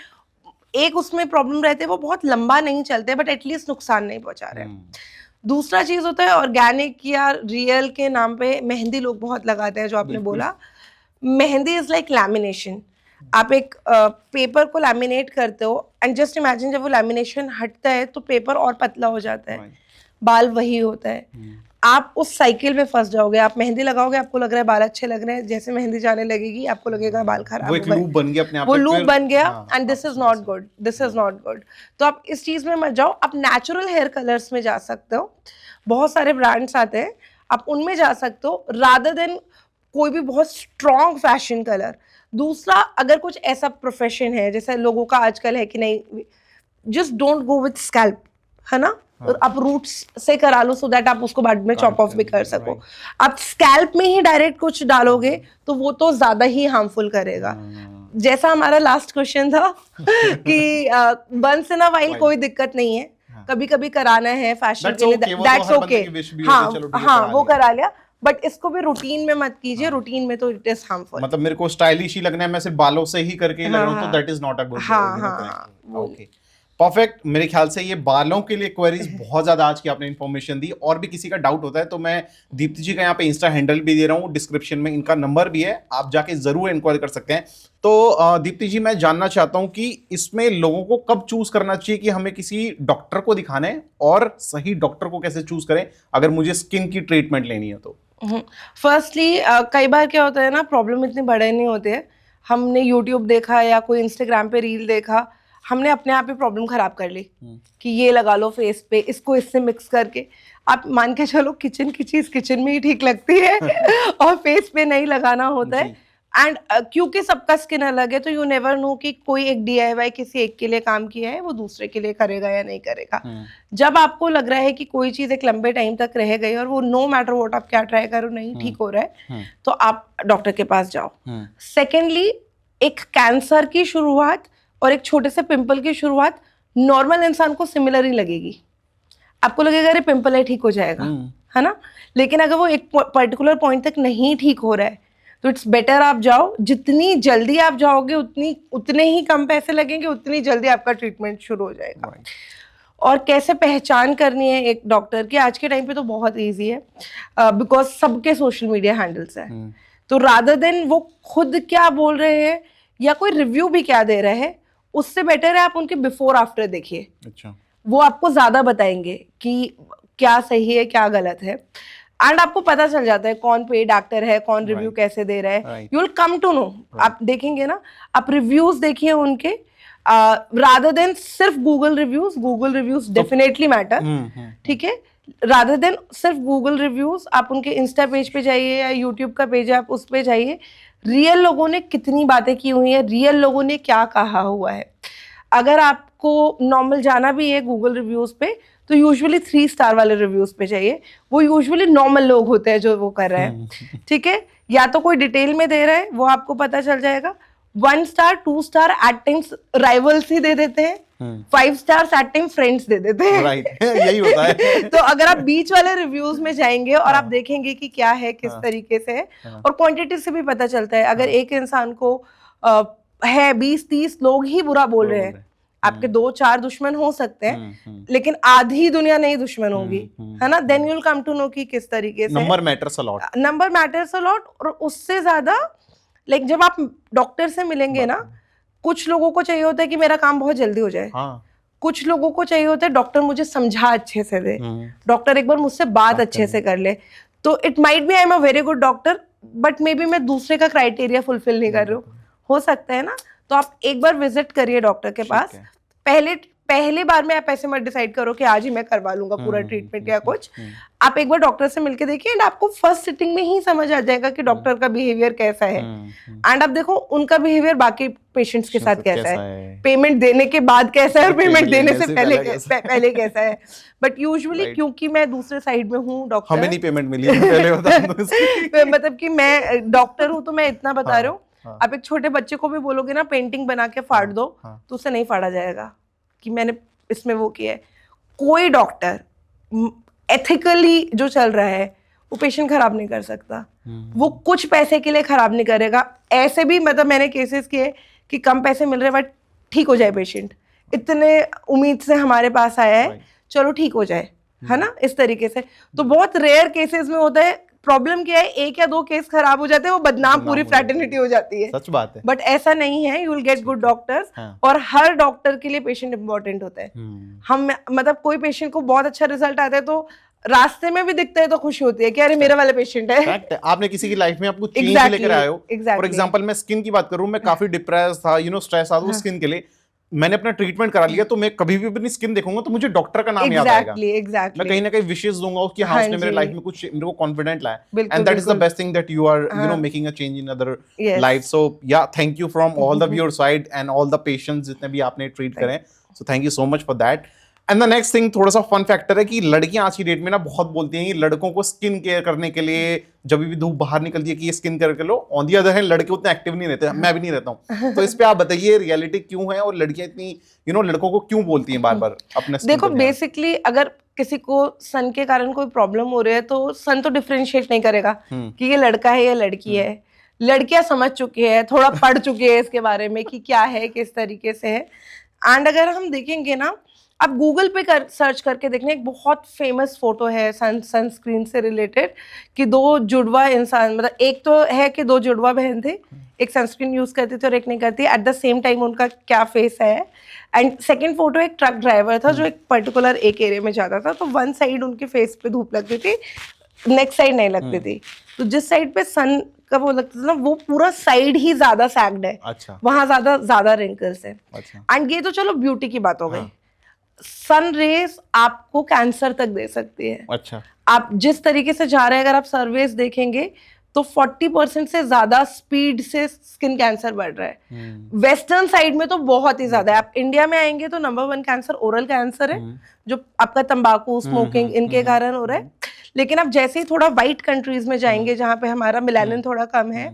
एक उसमें प्रॉब्लम रहते हैं, वो बहुत लंबा नहीं चलते, बट एटलीस्ट नुकसान नहीं पहुंचा रहे। दूसरा चीज होता है ऑर्गेनिक या रियल के नाम पे मेहंदी लोग बहुत लगाते हैं, जो आपने बोला। Mehndi is like lamination. आप एक पेपर को लैमिनेट करते हो, एंड जस्ट इमेजिन जब वो लैमिनेशन हटता है तो पेपर और पतला हो जाता है, बाल वही होता है। आप उस साइकिल में फंस जाओगे। आप मेहंदी लगाओगे, आपको लग रहा है बाल अच्छे लग रहे हैं, जैसे मेहंदी जाने लगेगी आपको लगेगा बाल खराब, वो एक लूप बन गया अपने आप, वो लूप बन गया, and this is not good, this is not good. तो आप इस चीज में मत जाओ, आप नेचुरल हेयर कलर्स में जा सकते हो। बहुत सारे ब्रांड्स आते हैं, आप उनमें जा सकते हो, रादर देन कोई भी बहुत स्ट्रॉन्ग फैशन कलर। दूसरा, अगर कुछ ऐसा प्रोफेशन है जैसे लोगों का आजकल है कि नहीं, just don't go with scalp, है ना। आप रूट्स से करा लो, सो दैट आप उसको बाद में चॉप ऑफ भी कर सको। आप स्कैल्प में ही डायरेक्ट कुछ डालोगे तो वो तो ज्यादा ही हार्मफुल करेगा। जैसा हमारा लास्ट क्वेश्चन था कि वंस इन अ व्हाइल कोई दिक्कत नहीं है, कभी कभी कराना है फैशन के लिए, दैट्स ओके। हाँ, वो करा लिया, बट इसको भी रूटीन में मत कीजिए। रूटीन में तो इट इज हार्मफुल। मतलब मेरे को स्टाइलिश ही लगना है, मैं सिर्फ बालों से ही करके लग रहा हूं, तो that is not a good. Okay, perfect. मेरे ख्याल से ये बालों के लिए क्वेरीज बहुत ज्यादा आज की आपने इन्फॉर्मेशन दी। और भी किसी का डाउट होता है तो मैं दीप्ति जी का यहाँ पे इंस्टा हैंडल भी दे रहा हूँ, डिस्क्रिप्शन में इनका नंबर भी है, आप जाके जरूर इंक्वायरी कर सकते हैं। तो दीप्ति जी, मैं जानना चाहता हूँ कि इसमें लोगों को कब चूज करना चाहिए कि हमें किसी डॉक्टर को दिखाना है, और सही डॉक्टर को कैसे चूज करें अगर मुझे स्किन की ट्रीटमेंट लेनी है तो? फर्स्टली कई बार क्या होता है ना, प्रॉब्लम इतने बड़े नहीं होते हैं। हमने यूट्यूब देखा या कोई इंस्टाग्राम पे रील देखा, हमने अपने आप ही प्रॉब्लम खराब कर ली कि ये लगा लो फेस पे, इसको इससे मिक्स करके। आप मान के चलो किचन की चीज किचन में ही ठीक लगती है और फेस पे नहीं लगाना होता है। एंड क्योंकि सबका स्किन अलग है, तो यू नेवर नो कि कोई एक DIY किसी एक के लिए काम किया है वो दूसरे के लिए करेगा या नहीं करेगा। जब आपको लग रहा है कि कोई चीज एक लंबे टाइम तक रह गई और वो नो मैटर व्हाट आप क्या ट्राई करो नहीं ठीक हो रहा है, तो आप डॉक्टर के पास जाओ। सेकेंडली, एक कैंसर की शुरुआत और एक छोटे से पिंपल की शुरुआत नॉर्मल इंसान को सिमिलर ही लगेगी। आपको लगेगा अरे पिंपल है, ठीक हो जाएगा, है ना। लेकिन अगर वो एक पर्टिकुलर पॉइंट तक नहीं ठीक हो रहा है, तो इट्स बेटर आप जाओ। जितनी जल्दी आप जाओगे उतने ही कम पैसे लगेंगे, उतनी जल्दी आपका ट्रीटमेंट शुरू हो जाएगा। और कैसे पहचान करनी है एक डॉक्टर की, आज के टाइम पे तो बहुत ईजी है, बिकॉज सबके सोशल मीडिया हैंडल्स है। तो रादर देन वो खुद क्या बोल रहे हैं या कोई रिव्यू भी क्या दे रहे हैं, उससे बेटर है आप उनके बिफोर आफ्टर देखिए। अच्छा, वो आपको ज्यादा बताएंगे कि क्या सही है क्या गलत है। एंड आपको पता चल जाता है कौन पेड एक्टर है, कौन रिव्यू कैसे दे रहा है, you will come to know. आप देखेंगे ना, आप रिव्यूज देखिए उनके, रादर देन सिर्फ गूगल रिव्यूज डेफिनेटली मैटर, ठीक है। रादर देन सिर्फ गूगल रिव्यूज, आप उनके इंस्टा पेज पे जाइए या यूट्यूब का पेज है आप उस पे जाइए, रियल लोगों ने कितनी बातें की हुई है, रियल लोगों ने क्या कहा हुआ है। अगर आपको नॉर्मल जाना भी है गूगल रिव्यूज पे तो यूजुअली 3 स्टार वाले रिव्यूज पे जाइए, वो यूजुअली नॉर्मल लोग होते हैं जो वो कर रहे हैं, ठीक है। या तो कोई डिटेल में दे रहा है वो आपको पता चल जाएगा। 1 star 2 star at times rivals ही दे देते हैं, 5 स्टार्स एट टाइम फ्रेंड्स दे देते हैं, राइट यही होता है। तो अगर आप बीच वाले रिव्यूज में जाएंगे और आप देखेंगे कि क्या है किस तरीके से है, और क्वांटिटी से भी पता चलता है। अगर एक इंसान को है 20-30 लोग ही बुरा बोल रहे हैं, आपके 2-4 दुश्मन हो सकते हैं लेकिन आधी दुनिया नहीं दुश्मन होगी, है ना। Then you will come to know कि किस तरीके से number matters a lot, number matters a lot. और उससे ज्यादा लाइक जब आप डॉक्टर से मिलेंगे ना, कुछ लोगों को चाहिए होता है कि मेरा काम बहुत जल्दी हो जाए, कुछ लोगों को चाहिए होता है डॉक्टर मुझे समझा अच्छे से दे, डॉक्टर एक बार मुझसे बात अच्छे से कर ले। तो it might be I am a very good doctor but maybe मैं दूसरे का क्राइटेरिया फुलफिल नहीं कर रही हूँ, हो सकता है ना। तो आप एक बार विजिट करिए डॉक्टर के पास। पहले बार में आप ऐसे मत डिसाइड करो कि आज ही मैं करवा लूंगा पूरा ट्रीटमेंट या कुछ। आप एक बार डॉक्टर से मिलके देखिए एंड आपको फर्स्ट सिटिंग में ही समझ आ जाएगा कि डॉक्टर का बिहेवियर कैसा है। एंड आप देखो उनका बिहेवियर बाकी पेशेंट्स के साथ कैसा है, पेमेंट देने के बाद कैसा है और पेमेंट देने से पहले कैसा है। बट यूजुअली क्योंकि मैं दूसरे साइड में हूँ डॉक्टर, हमें नहीं पेमेंट मिली है पहले बता दो। मतलब कि मैं डॉक्टर हूँ तो मैं इतना बता रही हूँ। आप एक छोटे बच्चे को भी बोलोगे ना पेंटिंग बना के फाड़ दो तो उसे नहीं फाड़ा जाएगा कि मैंने इसमें वो किया है। कोई डॉक्टर एथिकली जो चल रहा है वो पेशेंट खराब नहीं कर सकता, वो कुछ पैसे के लिए खराब नहीं करेगा। ऐसे भी मतलब मैंने केसेस किए कि कम पैसे मिल रहे बट ठीक हो जाए पेशेंट, इतने उम्मीद से हमारे पास आया है चलो ठीक हो जाए, है ना, इस तरीके से। तो बहुत रेयर केसेस में होता है। प्रॉब्लम क्या है, 1 या 2 केस खराब हो जाते हैं वो बदनाम पूरी फ्रेटर्निटी हो जाती है। सच बात है। बट ऐसा नहीं है, you will get good doctors. और हर डॉक्टर के लिए पेशेंट इंपॉर्टेंट होता है। हम मतलब कोई पेशेंट को बहुत अच्छा रिजल्ट आता है तो रास्ते में भी दिखता है तो खुशी होती है कि अरे मेरा वाला पेशेंट है। आपने किसी की लाइफ में आपको चेंज लेकर आए हो। फॉर एग्जांपल मैं स्किन की बात करूं, मैं काफी डिप्रेस था, स्ट्रेस था स्किन के लिए। मैंने अपना ट्रीटमेंट करा लिया तो मैं कभी भी अपनी स्किन देखूंगा तो मुझे डॉक्टर का नाम याद आएगा। मैं कहीं ना कहीं विशेष दूंगा उसकी, हाँ उसने मेरे लाइफ में कुछ मेरे को कॉन्फिडेंट लाया। And that is the best thing that you are making a change in other life. So yeah thank you from all the your side and all the patients जितने भी आपने ट्रीट करे। So thank you so much for that. And the next thing, थोड़ा सा फन फैक्टर है कि लड़कियां आज की डेट में ना बहुत बोलती हैं कि लड़कों को स्किन केयर करने के लिए जब भी धूप बाहर निकलती है कि ये स्किन केयर कर लो। ऑन दी अदर हैंड लड़के उतने एक्टिव नहीं रहते, मैं भी नहीं रहता हूँ। तो इस पे आप बताइए रियलिटी क्यों है और लड़कियां इतनी लड़कों को क्यों बोलती हैं बार बार अपने स्किन। देखो बेसिकली अगर किसी को सन के कारण कोई प्रॉब्लम हो रही है तो सन तो डिफरेंशिएट नहीं करेगा कि ये लड़का है या लड़की है। लड़कियां समझ चुकी है, थोड़ा पढ़ चुकी है इसके बारे में कि क्या है किस तरीके से है। एंड अगर हम देखेंगे ना, आप गूगल पे सर्च करके देखने, एक बहुत फेमस फोटो है सनस्क्रीन से रिलेटेड कि 2 जुड़वा इंसान, मतलब एक तो है कि 2 जुड़वा बहन थे, एक सनस्क्रीन यूज करती थी और एक नहीं करती, एट द सेम टाइम उनका क्या फेस है। एंड सेकंड फोटो एक ट्रक ड्राइवर था जो एक पर्टिकुलर एक एरिया में जाता था, तो वन साइड उनके फेस पे धूप लगती थी, नेक्स्ट साइड नहीं लगती थी। तो जिस साइड पे सन का वो लगता था ना, वो पूरा साइड ही ज्यादा सैग्ड है। अच्छा। वहां ज्यादा रिंकल्स है। अच्छा। एंड ये तो चलो ब्यूटी की बात हो गई। सन रेज आपको कैंसर तक दे सकती है। अच्छा। आप जिस तरीके से जा रहे हैं, अगर आप सर्वेस देखेंगे तो 40% से ज्यादा स्पीड से स्किन कैंसर बढ़ रहा है। वेस्टर्न साइड में तो बहुत ही ज्यादा है। आप इंडिया में आएंगे तो नंबर 1 कैंसर ओरल कैंसर है, जो आपका तंबाकू स्मोकिंग इनके कारण हो रहा है। लेकिन आप जैसे ही थोड़ा वाइट कंट्रीज में जाएंगे जहाँ पे हमारा मिलानिन थोड़ा कम है,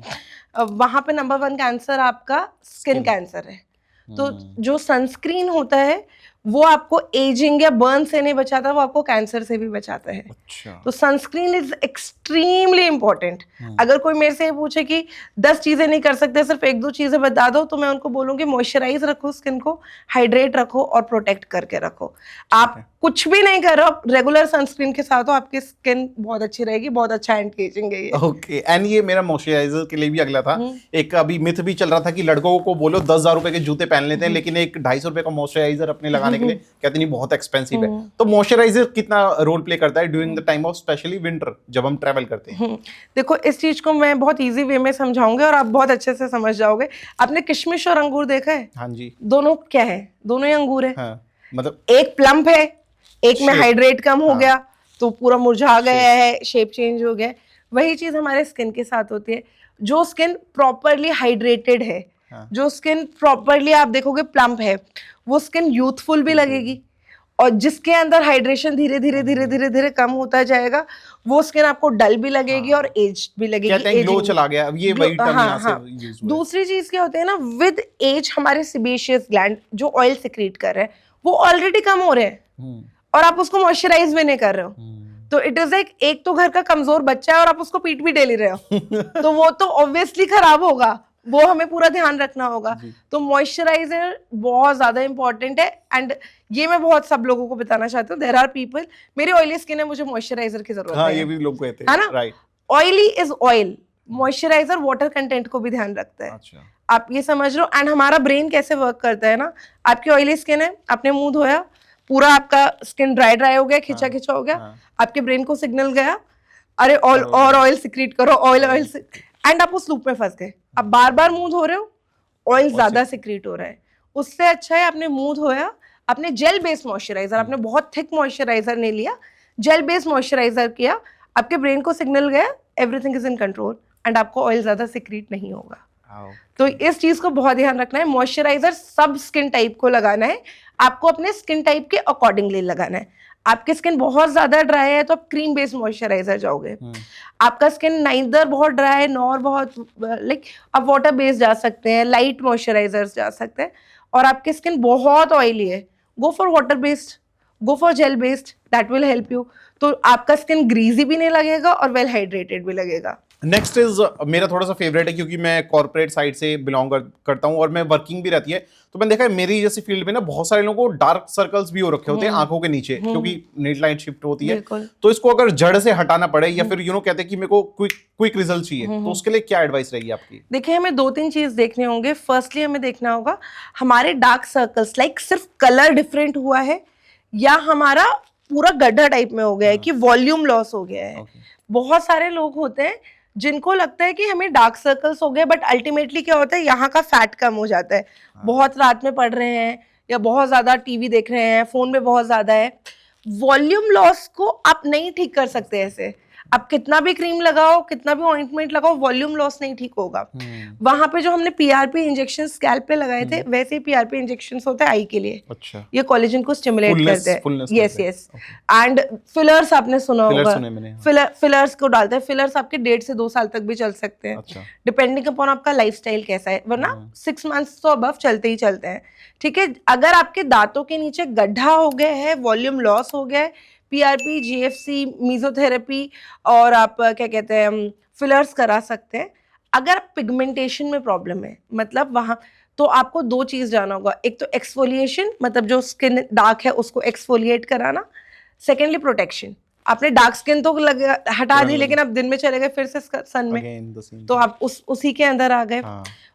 वहां पे नंबर 1 कैंसर आपका स्किन कैंसर है। तो जो सनस्क्रीन होता है वो आपको एजिंग या बर्न से नहीं बचाता, वो आपको कैंसर से भी बचाता है। अच्छा। तो सनस्क्रीन इज एक्सट्रीमली इंपॉर्टेंट। अगर कोई मेरे से पूछे कि 10 चीजें नहीं कर सकते, सिर्फ 1-2 चीजें बता दो, तो मैं उनको बोलूंगी मॉइस्चराइज रखो स्किन को, हाइड्रेट रखो और प्रोटेक्ट करके रखो। आप कुछ भी नहीं कर रहे हो, रेगुलर सनस्क्रीन के साथ हो, आपकी स्किन बहुत अच्छी रहेगी, बहुत अच्छा एंटी एजिंग है ये। ओके। एंड ये मेरा मॉइस्चराइजर के लिए भी अगला था। एक अभी मिथ भी चल रहा था कि लड़कों को बोलो 10,000 रुपए के जूते पहन लेते हैं, लेकिन एक 250 रुपए का मॉइस्चराइजर अपने लगाने के लिए कहते नहीं बहुत एक्सपेंसिव है। तो मॉइस्चराइजर कितना रोल प्ले करता है during the time of specially winter जब हम ट्रैवल करते हैं? देखो इस चीज को मैं बहुत इजी वे में समझाऊंगी और आप बहुत अच्छे से समझ जाओगे। आपने किशमिश और अंगूर देखा है? हाँ जी। दोनों क्या है? दोनों ही अंगूर है। हाँ, मतलब एक प्लम्प है, एक में हाइड्रेट कम हो गया, तो पूरा मुरझा गया है, शेप चेंज हो गया है। वही चीज हमारे स्किन के साथ होती है। जो स्किन प्रॉपरली हाइड्रेटेड है, जो स्किन प्रॉपरली आप देखोगे प्लम्प है, वो स्किन यूथफुल भी लगेगी। और जिसके अंदर हाइड्रेशन धीरे धीरे धीरे धीरे धीरे कम होता जाएगा, वो स्किन आपको डल भी लगेगी और एज भी लगेगी। कहते हैं ग्लो चला गया, ये वही टर्म यहाँ से यूज हुआ है। दूसरी चीज क्या होती है ना, विद एज हमारे सेबेशियस ग्लैंड जो ऑयल सिक्रीट कर रहे हैं वो ऑलरेडी कम हो रहे हैं और आप उसको मॉइस्चराइज भी नहीं कर रहे हो। तो इट इज लाइक एक तो घर का कमजोर बच्चा है और आप उसको पीट भी डेली रहे हो तो वो तो ऑब्वियसली खराब होगा, वो हमें पूरा ध्यान रखना होगा। तो मॉइस्चराइजर बहुत ज्यादा इंपॉर्टेंट है। एंड ये मैं बहुत सब लोगों को बताना चाहती हूँ, देयर आर पीपल, मेरी ऑयली स्किन है, मुझे मॉइस्चराइजर की जरूरत है। ये भी लोग कहते हैं, right. Oily is oil, moisturiser water content को भी ध्यान रखता है। अच्छा। आप ये समझ लो। एंड हमारा ब्रेन कैसे वर्क करता है ना, आपकी ऑयली स्किन है, आपने मुंह धोया, पूरा आपका स्किन ड्राई हो गया, खिंचा खिंचा हो गया, आपके ब्रेन को सिग्नल गया, अरे और ऑयल सिक्रीट करो, ऑयल एंड आप उस लूप में फंस गए। अब बार बार मुंह धो रहे हो, ऑयल ज्यादा सिक्रीट हो रहा है। उससे अच्छा है आपने मुंह धोया, आपने जेल बेस्ड मॉइस्चराइजर, आपने बहुत थिक मॉइस्चराइजर नहीं लिया, जेल बेस्ड मॉइस्चराइजर किया, आपके ब्रेन को सिग्नल गया, everything is in control and आपको ऑयल ज्यादा सिक्रीट नहीं होगा। तो इस चीज को बहुत ध्यान रखना है। मॉइस्चराइजर सब स्किन टाइप को लगाना है, आपको अपने स्किन टाइप के अकॉर्डिंगली लगाना है। आपकी स्किन बहुत ज्यादा ड्राई है तो आप क्रीम बेस्ड मॉइस्चराइजर जाओगे। आपका स्किन नाइदर बहुत ड्राई है नॉर बहुत लाइक, आप वाटर बेस्ड जा सकते हैं, लाइट मॉइस्चराइजर्स जा सकते हैं। और आपकी स्किन बहुत ऑयली है, go for water based, go for gel based, that will help you. तो आपका स्किन ग्रीजी भी नहीं लगेगा और वेल हाइड्रेटेड भी लगेगा। नेक्स्ट इज मेरा थोड़ा सा फेवरेट है, क्योंकि मैं कॉर्पोरेट साइड से बिलोंग करता हूँ और मैं वर्किंग भी रहती है, तो मैंने देखा है मेरी जैसी फील्ड में ना बहुत सारे लोगों को डार्क सर्कल्स भी हो रखे होते हैं आंखों के नीचे, क्योंकि नेट लाइट शिफ्ट होती है। तो इसको अगर जड़ से हटाना पड़े या फिर कहते हैं कि मेरे को क्विक रिजल्ट चाहिए, तो उसके लिए क्या एडवाइस रहेगी आपकी? देखिए, हमें 2-3 चीज देखने होंगे। फर्स्टली हमें देखना होगा हमारे डार्क सर्कल्स लाइक सिर्फ कलर डिफरेंट हुआ है या हमारा पूरा गड्ढा टाइप में हो गया है कि वॉल्यूम लॉस हो गया है। बहुत सारे लोग होते हैं जिनको लगता है कि हमें डार्क सर्कल्स हो गए, बट अल्टीमेटली क्या होता है, यहाँ का फैट कम हो जाता है। बहुत रात में पढ़ रहे हैं या बहुत ज्यादा टीवी देख रहे हैं, फोन में बहुत ज्यादा है। वॉल्यूम लॉस को आप नहीं ठीक कर सकते ऐसे। आप कितना भी क्रीम लगाओ, कितना भी ऑइंटमेंट लगाओ, वॉल्यूम लॉस नहीं ठीक होगा। वहां पे जो हमने पीआरपी इंजेक्शन स्कैल्प पे लगाए थे, वैसे ही पीआरपी इंजेक्शन होते हैं आई के लिए। अच्छा। ये कोलेजन को स्टिमुलेट करते हैं। Yes yes. एंड फिलर्स आपने सुना होगा, फिलर्स को डालते हैं। फिलर्स आपके 1.5 से 2 साल तक भी चल सकते हैं, डिपेंडिंग अपॉन आपका लाइफस्टाइल कैसा है, वरना 6 मंथ्स तो अबव चलते ही चलते हैं। ठीक है, अगर आपके दांतों के नीचे गड्ढा हो गया है, वॉल्यूम लॉस हो गया है, पीआरपी, जीएफसी, मीजोथेरेपी और आप क्या कहते हैं फिलर्स करा सकते हैं। अगर पिगमेंटेशन में प्रॉब्लम है, मतलब वहाँ, तो आपको 2 चीज जाना होगा। एक तो एक्सफोलिएशन, मतलब जो स्किन डार्क है उसको एक्सफोलिएट कराना। Secondly protection. आपने डार्क स्किन तो हटा दी, लेकिन आप दिन में चले गए फिर से सन में, तो आप उसी के अंदर आ गए।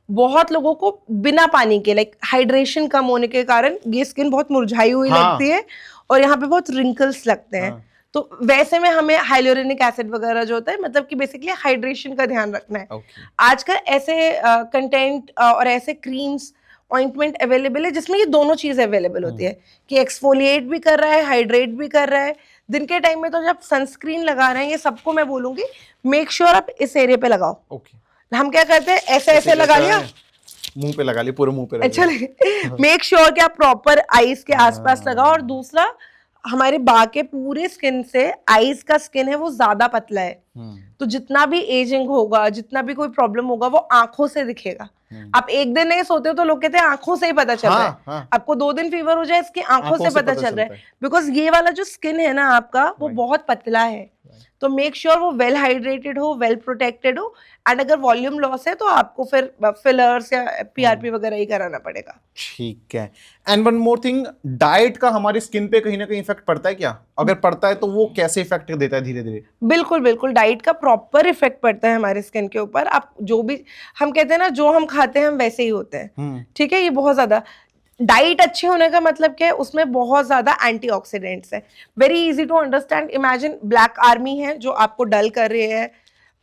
बहुत लोगों को बिना पानी के लाइक हाइड्रेशन कम होने के कारण ये स्किन बहुत मुरझाई हुई लगती है और यहाँ पे बहुत रिंकल्स लगते हैं। तो वैसे में हमें हाइलोरेनिक एसिड वगैरह जो होता है, मतलब कि बेसिकली हाइड्रेशन का ध्यान रखना है। आजकल ऐसे कंटेंट और ऐसे क्रीम्स, ऑइंटमेंट अवेलेबल है जिसमें ये दोनों चीज अवेलेबल होती है कि एक्सफोलिएट भी कर रहा है, हाइड्रेट भी कर रहा है। दिन के टाइम में तो जब सनस्क्रीन लगा रहे हैं, ये सबको मैं बोलूंगी मेक श्योर आप इस एरिया पे लगाओ। हम क्या करते हैं, ऐसे लगा लिया, मुंह पे लगा लिया, पूरे मुंह पे। अच्छा, मेक श्योर कि आप प्रॉपर आईज के आसपास लगाओ। और दूसरा, हमारे बा के पूरे स्किन से आईज का स्किन है वो ज्यादा पतला है, तो जितना भी एजिंग होगा, जितना भी कोई प्रॉब्लम होगा, वो आंखों से दिखेगा। आप एक दिन नहीं सोते हो तो लोग कहते हैं आंखों से ही पता चल रहा है। आपको 2 दिन फीवर हो जाए, इसकी आंखों से पता चल रहा है, बिकॉज ये वाला जो स्किन है ना आपका, वो बहुत पतला है। तो मेक श्योर वो वेल हाइड्रेटेड हो, वेल प्रोटेक्टेड हो। एंड अगर वॉल्यूम लॉस है तो आपको फिर फिलर्स या पीआरपी वगैरह ही कराना पड़ेगा। ठीक है। And one more thing, diet का हमारी स्किन पे कहीं ना कहीं इफेक्ट पड़ता है क्या? अगर पड़ता है तो वो कैसे इफेक्ट देता है धीरे धीरे? बिल्कुल बिल्कुल, डाइट का प्रॉपर इफेक्ट पड़ता है हमारे स्किन के ऊपर। आप जो भी, हम कहते हैं ना, जो हम खाते हैं हम वैसे ही होते हैं। ठीक है, ये बहुत ज्यादा डाइट अच्छे होने का मतलब क्या है, उसमें बहुत ज्यादा एंटीऑक्सीडेंट्स है। Very easy to understand. Imagine black army है जो आपको डल कर रही है।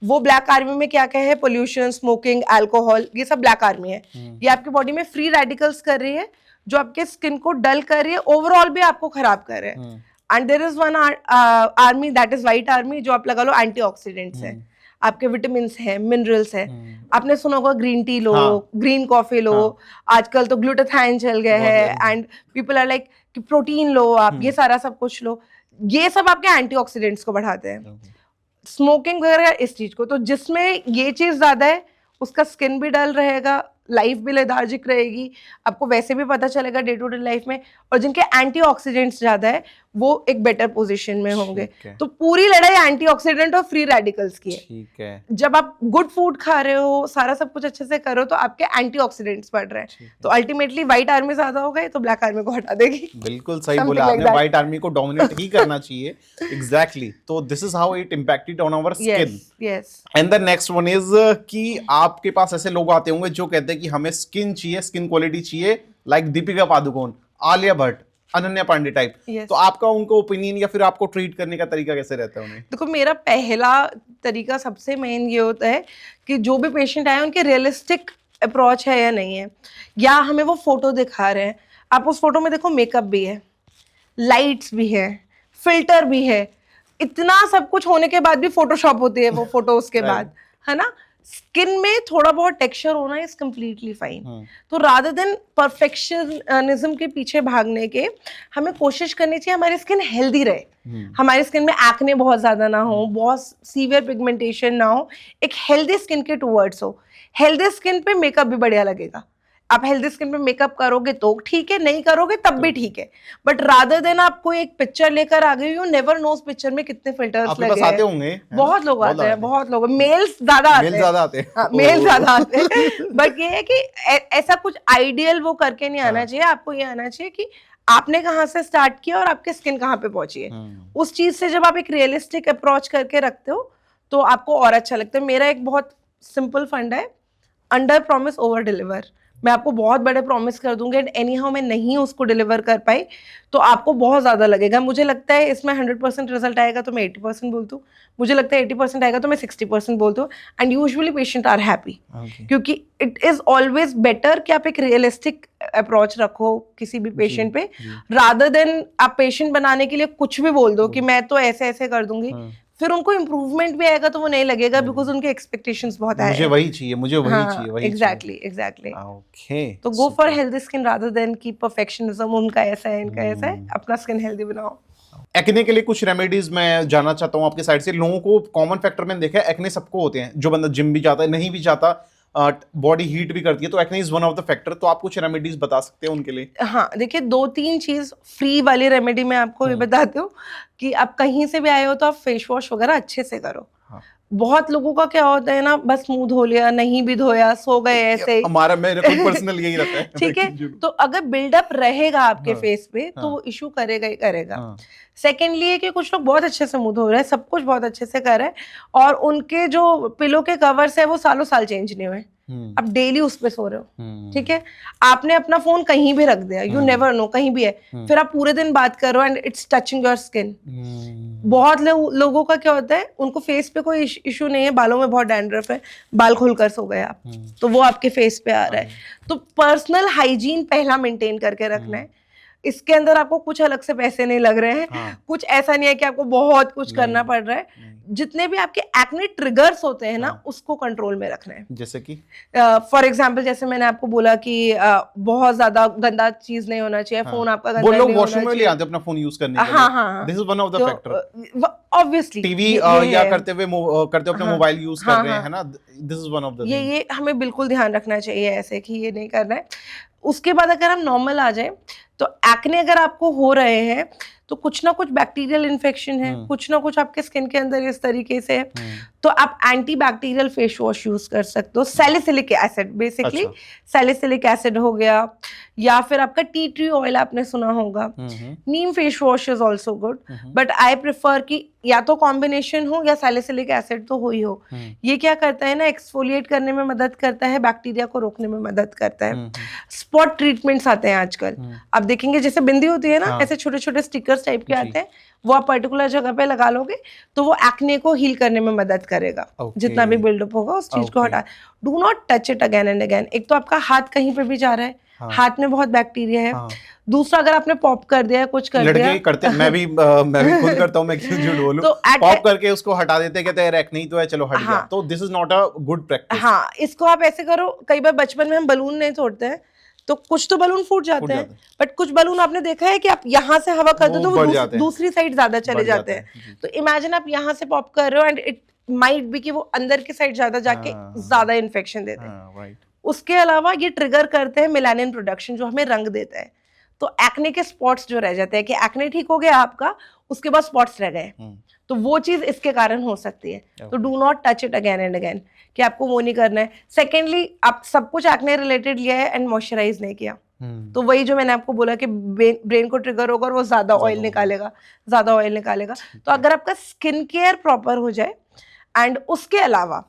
वो ब्लैक आर्मी में क्या क्या है, पोल्यूशन, स्मोकिंग, अल्कोहल, ये सब ब्लैक आर्मी है। ये आपकी बॉडी में फ्री रेडिकल्स कर रही है जो आपके स्किन को डल कर रही है, ओवरऑल भी आपको खराब कर रहे हैं। And there is one army, that is white army, जो आप लगा लो एंटीऑक्सीडेंट्स है, आपके विटामिन है, मिनरल्स है। आपने सुना होगा ग्रीन टी लो, ग्रीन कॉफी लो, आजकल तो ग्लूटाथाइन चल गया है, एंड पीपल आर लाइक कि प्रोटीन लो आप, ये सारा सब कुछ लो, ये सब आपके एंटीऑक्सीडेंट्स को बढ़ाते हैं। स्मोकिंग वगैरह इस चीज को, तो जिसमें ये चीज ज्यादा है उसका स्किन भी डल रहेगा, लाइफ भी लेथार्जिक रहेगी, आपको वैसे भी पता चलेगा डे टू डे लाइफ में, और जिनके एंटीऑक्सीडेंट्स ज्यादा है वो एक बेटर पोजीशन में होंगे। तो पूरी लड़ाई एंटीऑक्सीडेंट और फ्री रेडिकल्स की है। ठीक है। जब आप गुड फूड खा रहे हो, सारा सब कुछ अच्छे से करो, तो आपके एंटीऑक्सीडेंट्स बढ़ रहे हैं, तो अल्टीमेटली व्हाइट आर्मी ज्यादा हो गए तो ब्लैक आर्मी को हटा देगी। बिल्कुल सही बोला आपने, व्हाइट आर्मी को डोमिनेट ही करना चाहिए। एग्जैक्टली, तो this is how it impacted on our skin. Yes. And the next one is कि आपके पास ऐसे लोग आते होंगे जो कहते हैं कि हमें स्किन चाहिए, स्किन क्वालिटी चाहिए लाइक दीपिका पादुकोण, आलिया भट्ट, अनन्या पांडे टाइप। तो आपका उनको ओपिनियन या फिर आपको ट्रीट करने का तरीका कैसे रहता है उन्हें? देखो, मेरा पहला तरीका सबसे मेन ये होता है कि जो भी पेशेंट आए उनके रियलिस्टिक अप्रोच है या नहीं है, या हमें वो फोटो दिखा रहे हैं, आप उस फोटो में देखो मेकअप भी है, लाइट्स भी है, फिल्टर भी है, इतना सब कुछ होने के बाद भी फोटोशॉप होती है वो फोटो उसके बाद, है ना। स्किन में थोड़ा बहुत टेक्सचर होना इज कम्प्लीटली फाइन। तो रादर देन परफेक्शनिज्म के पीछे भागने के, हमें कोशिश करनी चाहिए हमारी स्किन हेल्दी रहे, हमारी स्किन में एक्ने बहुत ज्यादा ना हो, बहुत सीवियर पिगमेंटेशन ना हो, एक हेल्दी स्किन के टूवर्ड्स हो। हेल्दी स्किन पे मेकअप भी बढ़िया लगेगा, आप हेल्दी स्किन पे मेकअप करोगे तो ठीक है, नहीं करोगे तब भी ठीक है, बट रादर देन आप कोई एक पिक्चर लेकर आ गए, यू नेवर नो उस पिक्चर में कितने फिल्टर्स लगे हैं। आते होंगे, बहुत लोग आते हैं, बहुत लोग, मेल्स ज्यादा आते हैं, मेल ज्यादा आते हैं, बट ये है कि ऐसा कुछ आइडियल वो करके नहीं आना चाहिए। आपको ये आना चाहिए कि आपने कहाँ से स्टार्ट किया और आपकी स्किन कहाँ पे पहुंची है। उस चीज से जब आप एक रियलिस्टिक अप्रोच करके रखते हो तो आपको और अच्छा लगता है। मेरा एक बहुत सिंपल फंड है, अंडर प्रॉमिस ओवर डिलीवर। मैं आपको बहुत बड़े प्रॉमिस कर दूंगी एंड एनी हाउ मैं नहीं उसको डिलीवर कर पाई तो आपको बहुत ज़्यादा लगेगा। मुझे लगता है इसमें 100% रिजल्ट आएगा तो मैं 80% बोलती हूँ, मुझे लगता है 80% आएगा तो मैं 60% बोलती हूँ, and usually patient are happy, क्योंकि इट इज़ ऑलवेज बेटर कि आप एक रियलिस्टिक अप्रोच रखो किसी भी पेशेंट पे, रादर देन आप पेशेंट बनाने के लिए कुछ भी बोल दो कि मैं तो ऐसे ऐसे कर दूंगी, फिर उनको इम्प्रूवमेंट भी आएगा तो वो नहीं लगेगा, बिकॉज उनके एक्सपेक्टेशंस बहुत हाई है। मुझे वही चाहिए, मुझे वही चाहिए, वही एग्जैक्टली। ओके, तो go for healthy skin rather than की परफेक्शनिज्म, उनका ऐसा है इनका ऐसा है, अपना स्किन हेल्दी बनाओ। एक्ने के लिए कुछ रेमेडीज मैं जानना चाहता हूँ आपके साइड से। लोगों को कॉमन फैक्टर मैंने देखा है, एक्ने सबको होते हैं, जो बंदा जिम भी जाता है, नहीं भी जाता, बॉडी हीट भी करती है, तो acne is one of the factor. तो आप कुछ रेमेडीज बता सकते हैं उनके लिए? हाँ, देखिए 2-3 चीज फ्री वाली रेमेडी मैं आपको ये बताती हूँ कि आप कहीं से भी आए हो तो आप फेस वॉश वगैरह अच्छे से करो। बहुत लोगों का क्या होता है ना, बस मुंह धो लिया, नहीं भी धोया, सो गए ऐसे। हमारा मेरा खुद पर्सनल यही रहता है। ठीक है, तो अगर बिल्डअप रहेगा आपके फेस पे तो वो इशू करेगा ही करेगा। सेकेंडली है कि कुछ लोग बहुत अच्छे से मुंह धो रहे हैं, सब कुछ बहुत अच्छे से कर रहे हैं और उनके जो पिलो के कवर्स है वो सालों साल चेंज नहीं हुए, आप डेली उस पे सो रहे हो। ठीक है, आपने अपना फोन कहीं भी रख दिया, यू नेवर नो कहीं भी है, फिर आप पूरे दिन बात करो and it's touching your skin. बहुत लोगों का क्या होता है, उनको फेस पे कोई इशू नहीं है, बालों में बहुत डैंड्रफ है, बाल खोलकर सो गए आप, तो वो आपके फेस पे आ रहा है। तो पर्सनल हाइजीन पहला मेंटेन करके रखना है। इसके अंदर आपको कुछ अलग से पैसे नहीं लग रहे हैं, कुछ ऐसा नहीं है कि आपको बहुत कुछ करना पड़ रहा है। जितने भी आपके एक्ने ट्रिगर्स होते हैं ना, उसको कंट्रोल में रखना है। जैसे कि फॉर एग्जांपल जैसे मैंने आपको बोला कि बहुत ज्यादा गंदा चीज नहीं होना चाहिए, फोन आपका गंदा नहीं होना चाहिए। वॉशरूम में ले आते अपना फोन यूज करने के लिए। हाँ, this is one of the factor. Obviously TV या करते हुए अपना मोबाइल यूज कर रहे हैं ना, this is one of the ये हमें बिल्कुल ध्यान रखना चाहिए ऐसे कि ये नहीं करना है। उसके बाद अगर हम नॉर्मल आ जाए तो एक्ने अगर आपको हो रहे हैं तो कुछ ना कुछ बैक्टीरियल इन्फेक्शन है, कुछ ना कुछ आपके स्किन के अंदर इस तरीके से है, तो आप anti bacterial face wash use कर सकते हो। Salicylic acid, basically salicylic acid हो गया, या फिर आपका टी ट्री ऑयल आपने सुना होगा। Neem face wash is also good, but I prefer कि या तो कॉम्बिनेशन हो या सैलिसिलिक एसिड तो हो ही हो। ये क्या करता है ना, एक्सफोलिएट करने में मदद करता है, बैक्टीरिया को रोकने में मदद करता है। स्पॉट ट्रीटमेंट्स आते हैं आजकल, आप देखेंगे जैसे बिंदी होती है ना, ऐसे छोटे छोटे स्टिकर्स टाइप के आते हैं, वो आप पर्टिकुलर जगह पे लगा लोगे तो वो एक्ने को हील करने में मदद करेगा। जितना भी बिल्डअप होगा उस चीज को हटा। Do not touch it again and again. एक तो आपका हाथ कहीं पे भी जा रहा है, हाँ। हाथ में बहुत बैक्टीरिया है। हाँ। दूसरा, अगर आपने पॉप कर दिया, कुछ कर दिया, लड़के करते, मैं भी खुद करता हूँ, मैं क्यों झूठ बोलूं। तो पॉप करके उसको हटा देते, कहते हैं एक्ने ही तो है, चलो हट गया। हाँ। तो this is not a good practice. हाँ, इसको आप ऐसे करो। कई बार बचपन में हम बलून नहीं तोड़ते हैं, तो कुछ तो बलून फूट जाते हैं, बट कुछ बलून आपने देखा है कि आप यहाँ से हवा करते हो तो वो दूसरी साइड ज्यादा चले जाते हैं। तो इमेजिन आप यहाँ से पॉप कर रहे हो एंड इट माइट बी कि वो अंदर की साइड ज्यादा जाके ज्यादा इन्फेक्शन देते हैं। उसके अलावा ये ट्रिगर करते हैं मेलानिन प्रोडक्शन, जो हमें रंग देता है। तो एक्ने के स्पॉट्स जो रह जाते हैं, कि एक्ने ठीक हो गया आपका, उसके बाद स्पॉट्स रह गए, तो वो चीज इसके कारण हो सकती है। तो do not touch it again and again, कि आपको वो नहीं करना है। सेकेंडली, आप सब कुछ एक्ने रिलेटेड लिया है एंड मॉइस्चराइज नहीं किया, तो वही जो मैंने आपको बोला कि ब्रेन को ट्रिगर होगा और वो ज्यादा ऑयल निकालेगा। तो अगर आपका स्किन केयर प्रॉपर हो जाए, एंड उसके अलावा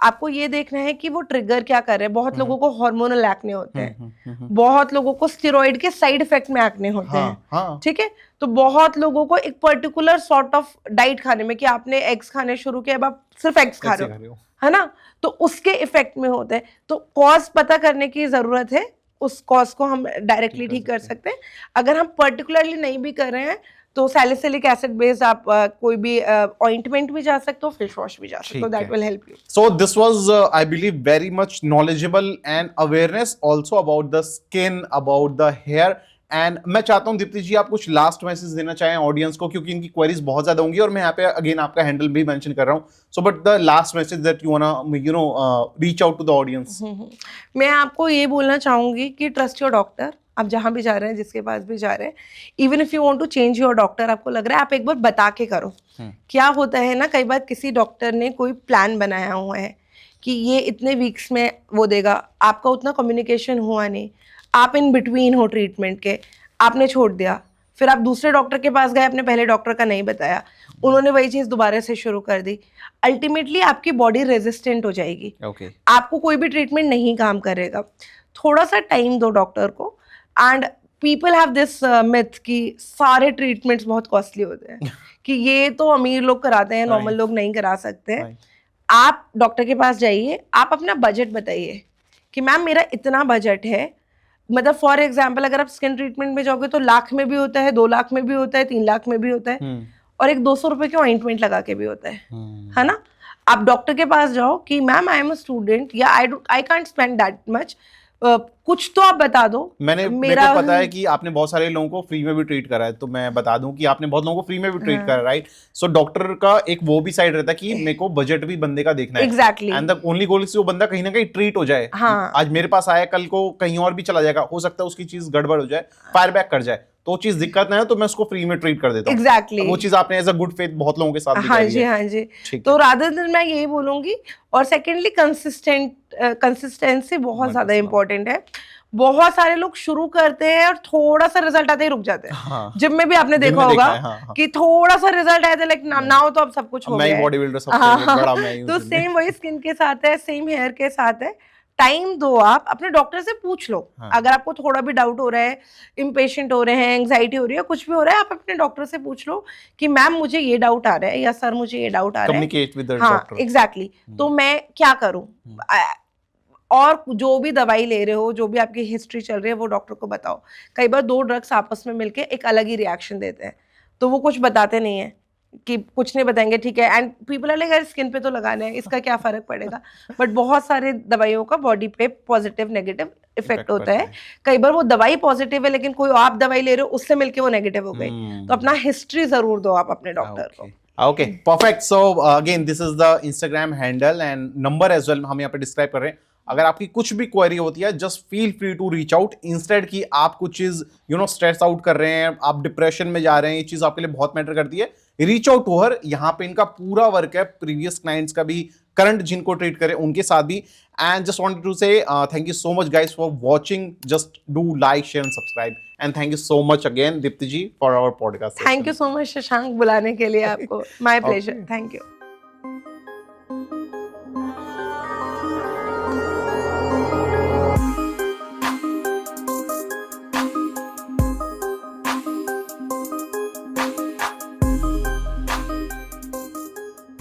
आपको ये देखना है कि वो ट्रिगर क्या कर रहे हैं। बहुत लोगों को हार्मोनल एक्ने होते हैं, बहुत लोगों को स्टेरॉइड के साइड इफेक्ट में एक्ने होते हैं, ठीक है। तो बहुत लोगों को एक पर्टिकुलर सॉर्ट ऑफ डाइट खाने में, कि आपने एग्स खाने शुरू किए, अब आप सिर्फ एग्स खा रहे हो, है ना, तो उसके इफेक्ट में होते हैं। तो कॉज पता करने की जरूरत है, उस कॉज को हम डायरेक्टली ठीक कर सकते हैं। अगर हम पर्टिकुलरली नहीं भी कर रहे हैं, तो सैलिसिलिक एसिड बेस्ड आप कोई भी ऑइंटमेंट भी जा सकते हो, फेस वॉश भी जा सकते हो, that will help you. So this was I believe very much knowledgeable and awareness also about the skin, about the hair. And मैं चाहता हूं दीप्ति जी आप कुछ लास्ट मैसेज देना चाहें ऑडियंस को, क्योंकि इनकी क्वेरीज बहुत ज्यादा होंगी, और मैं यहाँ पे अगेन आपका हैंडल भी मेंशन कर रहा हूं। So but the last message that you wanna reach out to the audience. मैं आपको ये बोलना चाहूंगी कि ट्रस्ट योर डॉक्टर। आप जहां भी जा रहे हैं, जिसके पास भी जा रहे हैं, even if you want to change your doctor, आपको लग रहा है, आप एक बार बता के करो। क्या होता है ना, कई बार किसी डॉक्टर ने कोई प्लान बनाया हुआ है कि ये इतने वीक्स में वो देगा, आपका उतना कम्युनिकेशन हुआ नहीं, आप इन बिटवीन हो ट्रीटमेंट के, आपने छोड़ दिया, फिर आप दूसरे डॉक्टर के पास गए, अपने पहले डॉक्टर का नहीं बताया, उन्होंने वही चीज़ दोबारा से शुरू कर दी। अल्टीमेटली आपकी बॉडी रेजिस्टेंट हो जाएगी, आपको कोई भी ट्रीटमेंट नहीं काम करेगा। थोड़ा सा टाइम दो डॉक्टर को। And people have this myth कि सारे ट्रीटमेंट्स बहुत कॉस्टली होते हैं, कि ये तो अमीर लोग कराते हैं, नॉर्मल लोग नहीं करा सकते हैं। आप डॉक्टर के पास जाइए, आप अपना बजट बताइए कि मैम मेरा इतना बजट है। मतलब फॉर एग्जाम्पल, अगर आप स्किन ट्रीटमेंट में जाओगे तो लाख में भी होता है, 2 लाख में भी होता है, 3 लाख में भी होता है, और एक 200 रुपए के ऑइंटमेंट लगा के भी होता है ना। आप डॉक्टर के पास जाओ कि ma'am I am a student, या I can't spend that much, कुछ तो आप बता दो। मेरे को पता है कि आपने बहुत सारे लोगों को फ्री में भी ट्रीट करा है, तो मैं बता दूं कि आपने बहुत लोगों को फ्री में भी ट्रीट करा, राइट। सो डॉक्टर का एक वो भी साइड रहता है कि मेरे को बजट भी बंदे का देखना है, exactly, and the only goal is वो बंदा कहीं ना कहीं ट्रीट हो जाए। आज मेरे पास आया, कल को कहीं और भी चला जाएगा, हो सकता है उसकी चीज गड़बड़ हो जाए, फायर बैक कर जाए, तो चीज दिक्कत ना है, तो मैं उसको फ्री में ट्रीट कर देता हूं। एग्जैक्टली, वो चीज आपने एज अ गुड फेथ बहुत लोगों के साथ भी करी है। हाँ जी। तो रादर देन मैं यही बोलूंगी। और सेकेंडली, कंसिस्टेंसी बहुत ज्यादा इंपॉर्टेंट है। बहुत सारे लोग शुरू करते हैं और थोड़ा सा रिजल्ट आते ही रुक जाते हैं। जिम में भी आपने देखा होगा कि थोड़ा सा रिजल्ट आया था, लाइक नाउ तो अब सब कुछ हो गया है। बॉडी बिल्डर सबसे बड़ा मैं ही हूं। तो सेम वही स्किन के साथ है, सेम हेयर के साथ है। टाइम दो, आप अपने डॉक्टर से पूछ लो। अगर आपको थोड़ा भी डाउट हो रहा है, इम्पेशेंट हो रहे हैं, एंग्जाइटी हो रही है, कुछ भी हो रहा है, आप अपने डॉक्टर से पूछ लो कि मैम मुझे ये डाउट आ रहा है, या सर मुझे ये डाउट आ रहा है। कम्युनिकेट विद द हाँ, डॉक्टर। एग्जैक्टली। तो मैं क्या करूं, और जो भी दवाई ले रहे हो, जो भी आपकी हिस्ट्री चल रही है, वो डॉक्टर को बताओ। कई बार 2 ड्रग्स आपस में मिलके एक अलग ही रिएक्शन देते हैं, तो वो कुछ बताते नहीं है, कि कुछ नहीं बताएंगे, ठीक है, एंड पीपल आर लाइक यार स्किन पे तो लगाना है, इसका क्या फर्क पड़ेगा। बट बहुत सारे दवाइयों का बॉडी पे पॉजिटिव नेगेटिव इफेक्ट होता है। कई बार वो दवाई पॉजिटिव है, लेकिन कोई आप दवाई ले रहे हो, उससे मिलके वो नेगेटिव हो गई। तो अपना हिस्ट्री जरूर दो आप अपने डॉक्टर को। Okay, perfect. So again this is the Instagram handle and number as well, हम यहाँ पे डिस्क्राइब कर रहे हैं। अगर आपकी कुछ भी क्वेरी होती है, just feel free to reach out. Instead कि आप कुछ चीज स्ट्रेस आउट कर रहे हैं, आप डिप्रेशन में जा रहे हैं, ये चीज आपके लिए बहुत मैटर करती है, रीच आउट टू हर। यहाँ पे इनका पूरा वर्क है, प्रीवियस क्लाइंट्स का भी, करंट जिनको ट्रीट करे उनके साथ भी। And just wanted to say thank you so much guys for watching. Just do like, share and subscribe. And thank you so much again Deepti ji for our podcast. Thank you so much Shashank, बुलाने के लिए आपको। My pleasure, thank you.